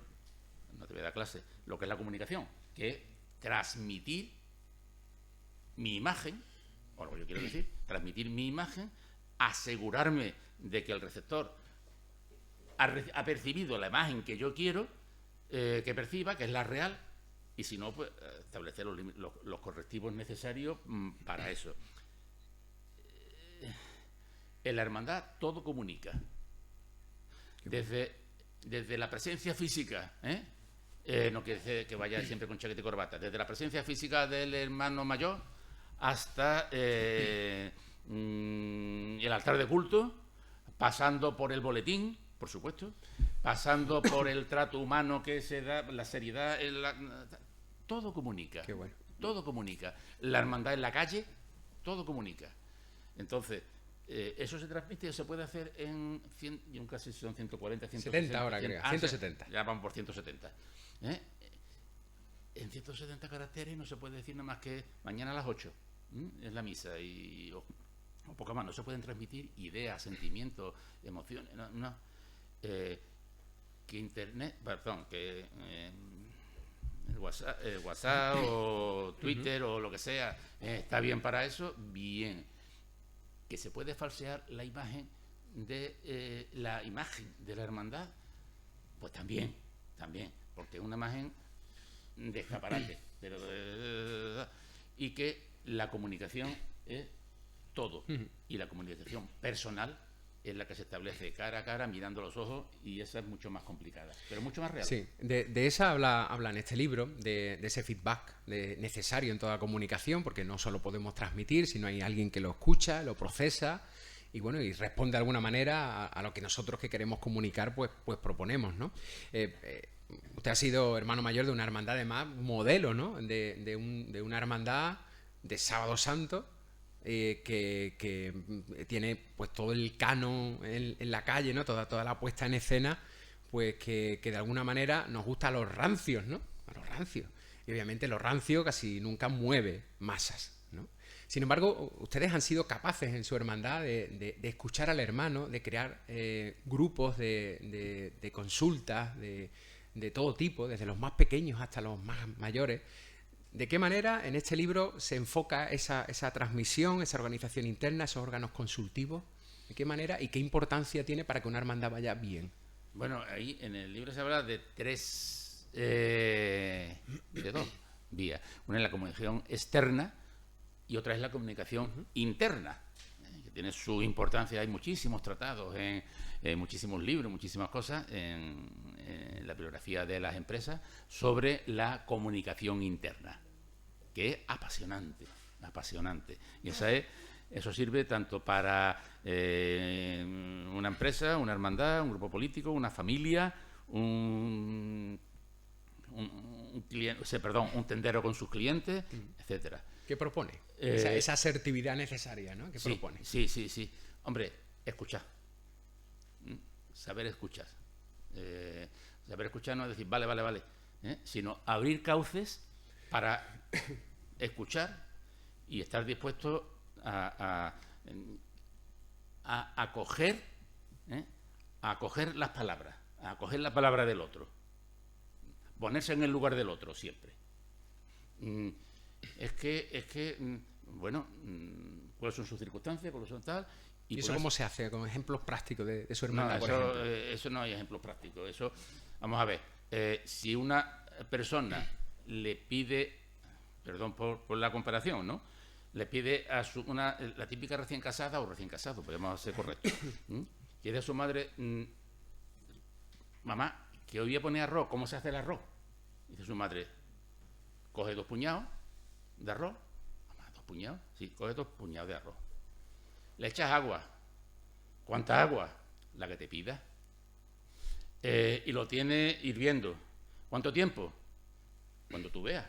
no te voy a dar clase, lo que es la comunicación, que es transmitir mi imagen, o lo que yo quiero decir, transmitir mi imagen, asegurarme de que el receptor ha percibido la imagen que yo quiero que perciba, que es la real, y si no, pues establecer los correctivos necesarios para eso. En la hermandad todo comunica. Desde la presencia física, no quiere decir que vaya siempre con chaqueta y corbata, desde la presencia física del hermano mayor hasta el altar de culto, pasando por el boletín, por supuesto, pasando por el trato humano que se da, la seriedad, todo comunica. Qué bueno. Todo comunica. La hermandad en la calle, todo comunica. Entonces, eso se transmite, se puede hacer en 100, yo nunca sé si son 140, 160. 70 ahora, creo. 170. Ya vamos por 170. En 170 caracteres no se puede decir nada más que mañana a las 8. Es la misa o poco más. No se pueden transmitir ideas, sentimientos, emociones. No. Que Internet, perdón, que el WhatsApp o Twitter o lo que sea está bien para eso, bien. Que se puede falsear la imagen de la hermandad, pues también, porque es una imagen de escaparate, pero y que la comunicación es todo, y la comunicación personal es la que se establece cara a cara, mirando los ojos, y esa es mucho más complicada, pero mucho más real. Sí, de esa habla en este libro, de ese feedback necesario en toda comunicación, porque no solo podemos transmitir, sino hay alguien que lo escucha, lo procesa y bueno, y responde de alguna manera a lo que nosotros que queremos comunicar pues proponemos, ¿no? Usted ha sido hermano mayor de una hermandad, además, modelo, ¿no? De una hermandad de Sábado Santo, que tiene pues todo el canon en la calle, ¿no? Toda la puesta en escena, pues que de alguna manera nos gusta a los rancios, ¿no? A los rancios. Y obviamente lo rancio casi nunca mueve masas, ¿no? Sin embargo, ustedes han sido capaces en su hermandad de escuchar al hermano, de crear grupos de consultas de todo tipo, desde los más pequeños hasta los más mayores. ¿De qué manera en este libro se enfoca esa transmisión, esa organización interna, esos órganos consultivos? ¿De qué manera y qué importancia tiene para que una hermandad vaya bien? Bueno, ahí en el libro se habla de dos vías. Una es la comunicación externa y otra es la comunicación interna, que tiene su importancia. Hay muchísimos tratados, muchísimos libros, muchísimas cosas en la bibliografía de las empresas sobre la comunicación interna, que es apasionante. Y eso sirve tanto para una empresa, una hermandad, un grupo político, una familia, un tendero con sus clientes, etcétera. ¿Qué propone? Esa asertividad necesaria, ¿no? ¿Qué propone? Sí. Hombre, escuchar. Saber escuchar. Saber escuchar no es decir, vale, sino abrir cauces para escuchar y estar dispuesto a acoger a acoger las palabras, a acoger la palabra del otro, ponerse en el lugar del otro siempre. Bueno, cuáles son sus circunstancias, cuáles son tal. ¿Y eso cómo se hace? Con ejemplos prácticos de su hermandad, por ejemplo. ejemplo. Eso no hay ejemplos prácticos. Eso, vamos a ver, si una persona le pide, perdón por la comparación, ¿no? Le pide a la típica recién casada o recién casado, podemos ser correctos, quiere a su madre, mamá, que hoy voy a poner arroz, ¿cómo se hace el arroz? Dice su madre, coge 2 puñados de arroz, mamá, 2 puñados, sí, coge 2 puñados de arroz, le echas agua, ¿cuánta agua? La que te pida, y lo tiene hirviendo, ¿cuánto tiempo? Cuando tú veas.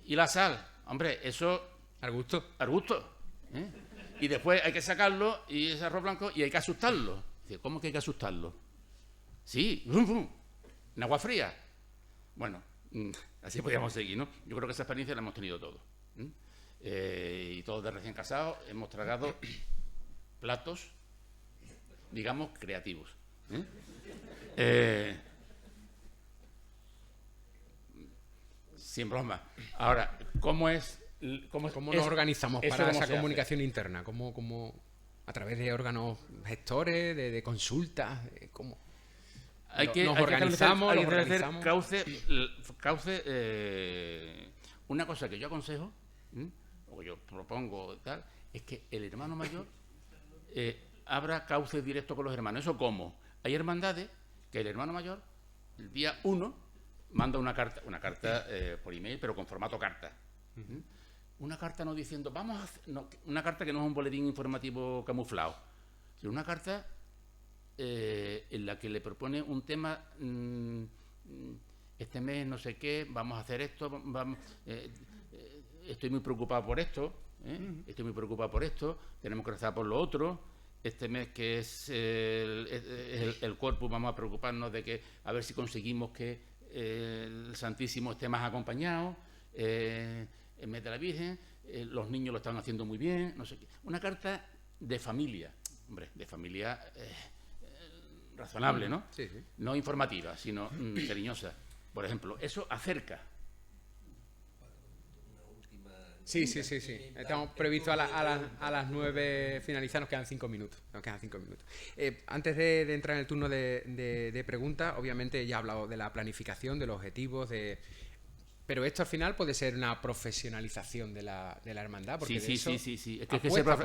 Y la sal, hombre, eso... Al gusto. Al gusto. Y después hay que sacarlo, y ese arroz blanco, y hay que asustarlo. Dice, ¿cómo que hay que asustarlo? Sí, en agua fría. Bueno, así podríamos seguir, ¿no? Yo creo que esa experiencia la hemos tenido todos. Y todos de recién casados hemos tragado platos, digamos, creativos. Sin broma. Ahora, ¿cómo nos organizamos para esa comunicación interna? ¿Cómo a través de órganos gestores, de consultas? ¿Cómo? Nos organizamos. Hay que establecer cauce. Una cosa que yo aconsejo, o yo propongo tal, es que el hermano mayor abra cauces directos con los hermanos. ¿Eso cómo? Hay hermandades que el hermano mayor, el día 1, manda una carta por email, pero con formato carta. Una carta no diciendo, una carta que no es un boletín informativo camuflado, sino una carta en la que le propone un tema, este mes no sé qué, vamos a hacer esto, estoy muy preocupado por esto, tenemos que rezar por lo otro, este mes que es el Corpus, vamos a preocuparnos de que a ver si conseguimos que el Santísimo esté más acompañado, el mes de la Virgen, los niños lo están haciendo muy bien, no sé qué. Una carta de familia, hombre, de familia razonable, ¿no? Sí, sí. No informativa, sino cariñosa. Por ejemplo, eso acerca. Sí. Estamos previstos a las 9 finalizar, nos quedan 5 minutos. Antes de entrar en el turno de preguntas, obviamente ya he hablado de la planificación, de los objetivos, pero esto al final puede ser una profesionalización de la hermandad. Porque Sí. Es que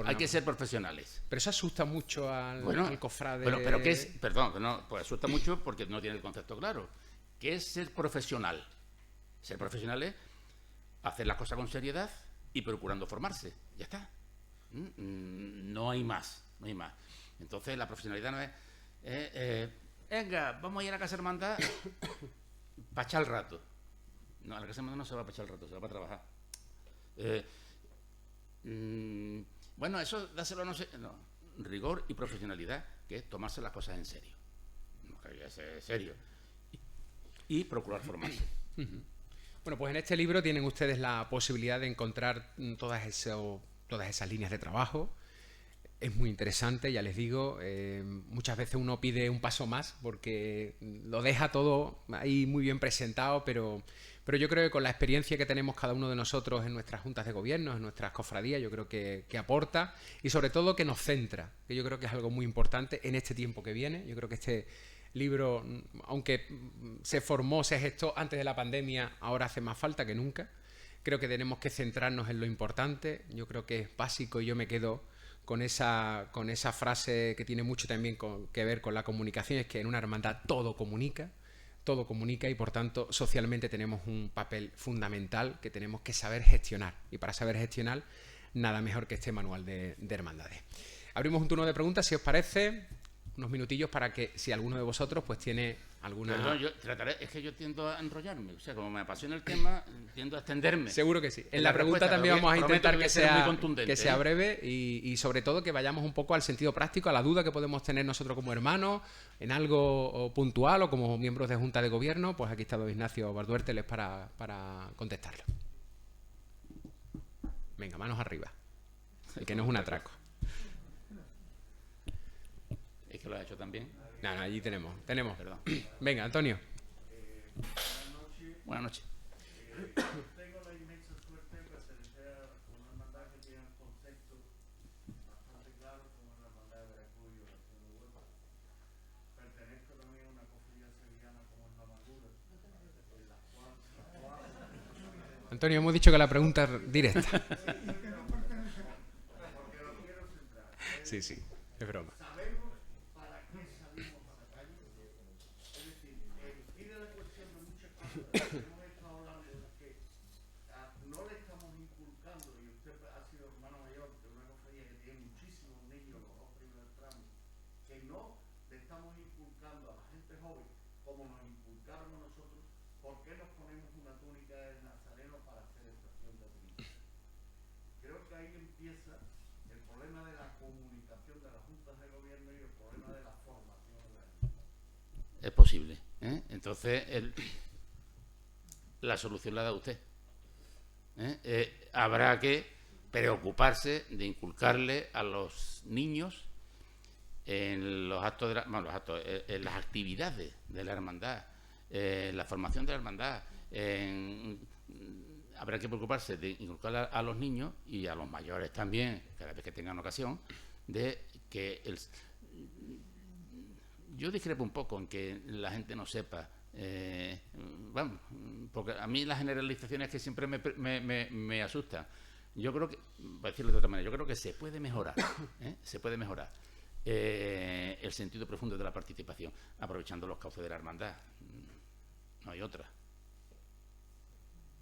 hay que ser profesionales. Pero eso asusta mucho al cofrade. Pero ¿qué es? Perdón, pues asusta mucho porque no tiene el concepto claro. ¿Qué es ser profesional? Ser profesional es hacer las cosas con seriedad y procurando formarse. Ya está. No hay más. Entonces la profesionalidad no es venga, vamos a ir a la casa hermandad para echar el rato. No, a la casa hermandad no se va para echar el rato, se va para trabajar. Bueno, eso dáselo no sé. No, rigor y profesionalidad, que es tomarse las cosas en serio. No, que es serio. Y procurar formarse. Bueno, pues en este libro tienen ustedes la posibilidad de encontrar todas esas líneas de trabajo. Es muy interesante, ya les digo, muchas veces uno pide un paso más porque lo deja todo ahí muy bien presentado, pero yo creo que con la experiencia que tenemos cada uno de nosotros en nuestras juntas de gobierno, en nuestras cofradías, yo creo que aporta y sobre todo que nos centra, que yo creo que es algo muy importante en este tiempo que viene. Yo creo que este libro, aunque se gestó antes de la pandemia, ahora hace más falta que nunca. Creo que tenemos que centrarnos en lo importante. Yo creo que es básico y yo me quedo con esa frase que tiene mucho también que ver con la comunicación, es que en una hermandad todo comunica y por tanto socialmente tenemos un papel fundamental que tenemos que saber gestionar, y para saber gestionar nada mejor que este manual de hermandades. Abrimos un turno de preguntas, si os parece, unos minutillos para que si alguno de vosotros pues tiene alguna... Perdón, es que yo tiendo a enrollarme, o sea, como me apasiona el tema, tiendo a extenderme. Seguro que sí. En la pregunta también vamos a intentar que sea breve y sobre todo que vayamos un poco al sentido práctico, a la duda que podemos tener nosotros como hermanos, en algo puntual o como miembros de Junta de Gobierno. Pues aquí está don Ignacio Barduérteles para contestarlo. Venga, manos arriba. Y que no es un atraco. que lo has hecho también. No, allí tenemos. Perdón. Venga, Antonio. Buenas noches. Tengo la inmensa suerte de pertenecer a una hermandad que tiene un concepto bastante claro como la hermandad de Veracruz y Oración de Huelva. Pertenezco también a una cofradía sevillana como es la Amargura, en la cual Antonio, hemos dicho que la pregunta es directa. porque lo quiero centrar. Sí, es broma. ¿Sabemos para qué salimos a la calle? Es decir, tiene la cuestión de muchas cosas que hemos estado hablando de las que no le estamos inculcando, y usted ha sido hermano mayor de una cofradía que tiene muchísimos niños, los dos primeros tramos, que no le estamos inculcando a la gente joven como nos inculcaron a nosotros, ¿por qué nos ponemos una túnica de nazareno para hacer estación de Cristo? Creo que ahí empieza el problema de la comunicación de las juntas de gobierno y el problema de la formación de la gente. Es posible, ¿eh? Entonces, la solución la da usted. Habrá que preocuparse de inculcarle a los niños en los actos, en las actividades de la hermandad, en la formación de la hermandad. Habrá que preocuparse de inculcar a los niños y a los mayores también, cada vez que tengan ocasión, de que yo discrepo un poco en que la gente no sepa. Vamos, porque a mí las generalizaciones que siempre me asustan. Yo creo que, para decirlo de otra manera, yo creo que se puede mejorar, se puede mejorar el sentido profundo de la participación, aprovechando los cauces de la hermandad. No hay otra.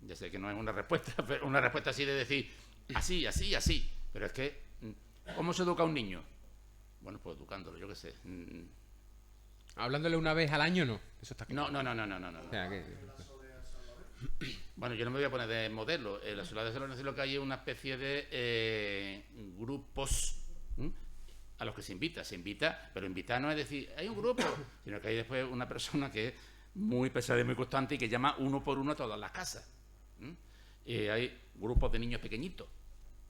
Ya sé que no es una respuesta, pero una respuesta así de decir así, así, así. Pero es que, ¿cómo se educa a un niño? Bueno, pues educándolo, yo qué sé. Hablándole una vez al año, no. Eso está claro. No. O sea, que... Bueno, yo no me voy a poner de modelo. En la ciudad de San Lorenzo lo que hay es una especie de grupos a los que se invita. Se invita, pero invitar no es decir, hay un grupo, sino que hay después una persona que es muy pesada y muy constante y que llama uno por uno a todas las casas. Hay grupos de niños pequeñitos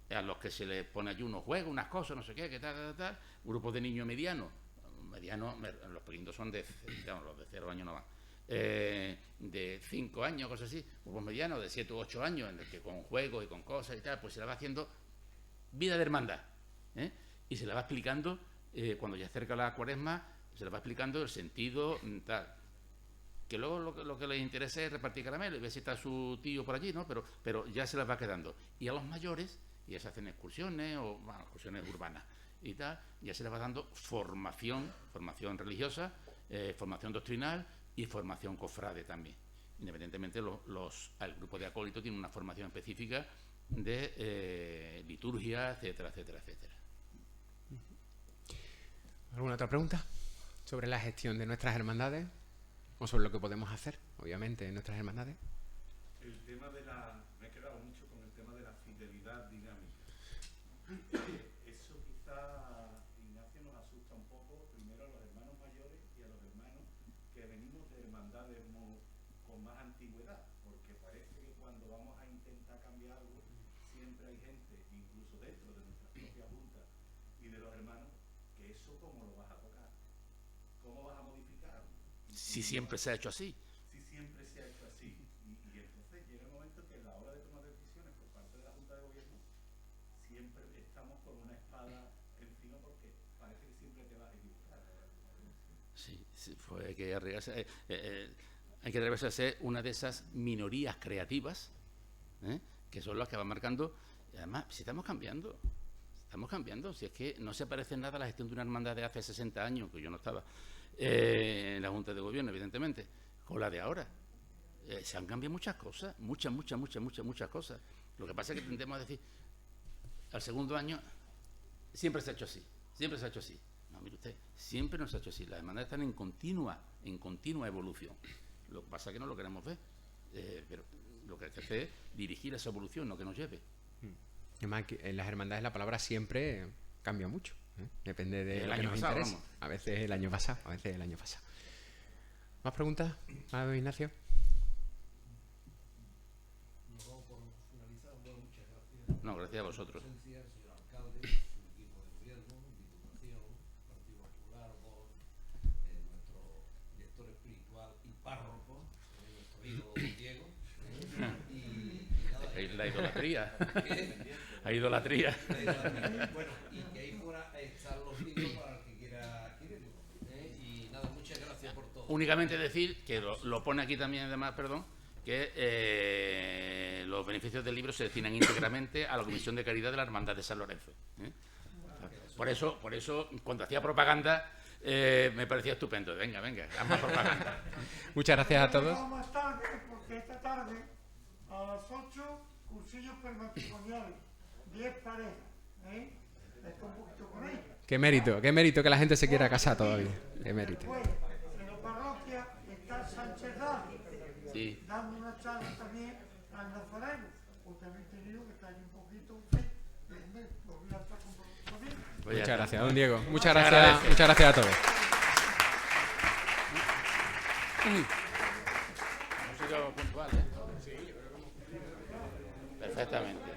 a los que se les pone allí unos juegos, unas cosas, no sé qué, que tal. Grupos de niños medianos. Los pequeñitos son digamos, los de 0 años no van. De 5 años, cosas así, grupos medianos de 7 u 8 años, en el que con juegos y con cosas y tal, pues se la va haciendo vida de hermandad, y se la va explicando, cuando ya acerca la Cuaresma, se la va explicando el sentido, tal. Que luego lo que les interesa es repartir caramelo y ver si está su tío por allí, ¿no? Pero ya se las va quedando. Y a los mayores, ya se hacen excursiones, excursiones urbanas y tal, ya se les va dando formación religiosa, formación doctrinal y formación cofrade también. Independientemente, el grupo de acólitos tiene una formación específica de liturgia, etcétera. ¿Alguna otra pregunta sobre la gestión de nuestras hermandades o sobre lo que podemos hacer, obviamente, en nuestras hermandades? El tema me he quedado mucho con el tema de la fidelidad dinámica. Eso quizá, Ignacio, nos asusta un poco, primero a los hermanos mayores y a los hermanos que venimos de hermandades con más antigüedad, porque parece que cuando vamos a intentar cambiar algo, siempre hay gente, incluso dentro de nuestra propia junta y de los hermanos, que eso cómo lo vas a tocar, cómo vas a modificar. Si siempre se ha hecho así. Si siempre se ha hecho así. Y entonces llega el momento que a la hora de tomar decisiones por parte de la Junta de Gobierno, siempre estamos con una espada encima porque parece que siempre te vas a equivocar. Sí, pues hay que arriesgarse. Hay que atreverse a ser una de esas minorías creativas, que son las que van marcando. Y además, si estamos cambiando, si es que no se parece en nada a la gestión de una hermandad de hace 60 años, que yo no estaba en la Junta de Gobierno, evidentemente, con la de ahora. Se han cambiado muchas cosas, muchas cosas. Lo que pasa es que tendemos a decir, al segundo año, siempre se ha hecho así. No, mire usted, siempre no se ha hecho así. Las hermandades están en continua evolución. Lo que pasa es que no lo queremos ver, pero lo que hay que hacer es dirigir esa evolución, no que nos lleve. Además, en las hermandades la palabra siempre cambia mucho. Depende de lo que nos interese. A veces el año pasado, ¿Más preguntas, Ignacio? No, gracias a vosotros. Señor alcalde, su equipo de gobierno, Diputación, Partido Popular, Vox, idolatría. Hay idolatría. Bueno, y que ahí fuera están los libros para el que quiera adquirirlo. Y nada, muchas gracias por todo. Únicamente decir, que lo pone aquí también además, perdón, que los beneficios del libro se destinan íntegramente a la Comisión de Caridad de la Hermandad de San Lorenzo. Por eso, cuando hacía propaganda, me parecía estupendo. Venga, haz más propaganda. Muchas gracias a todos. Vamos más tarde, porque esta tarde, a las 8, cursillos prematrimoniales, 10 parejas. Está un poquito con ella. Qué mérito que la gente se quiera casar todavía. Qué mérito. Después, en la parroquia está Sánchez Dali, Sí. dando una charla también al nazareno, porque habéis tenido que estar ahí un poquito, lo voy a estar con también. Pues ya Muchas está. gracias, don Diego. Muchas Muchas gracias, gracias. muchas gracias a todos. Hemos sido puntuales. Sí, perfectamente.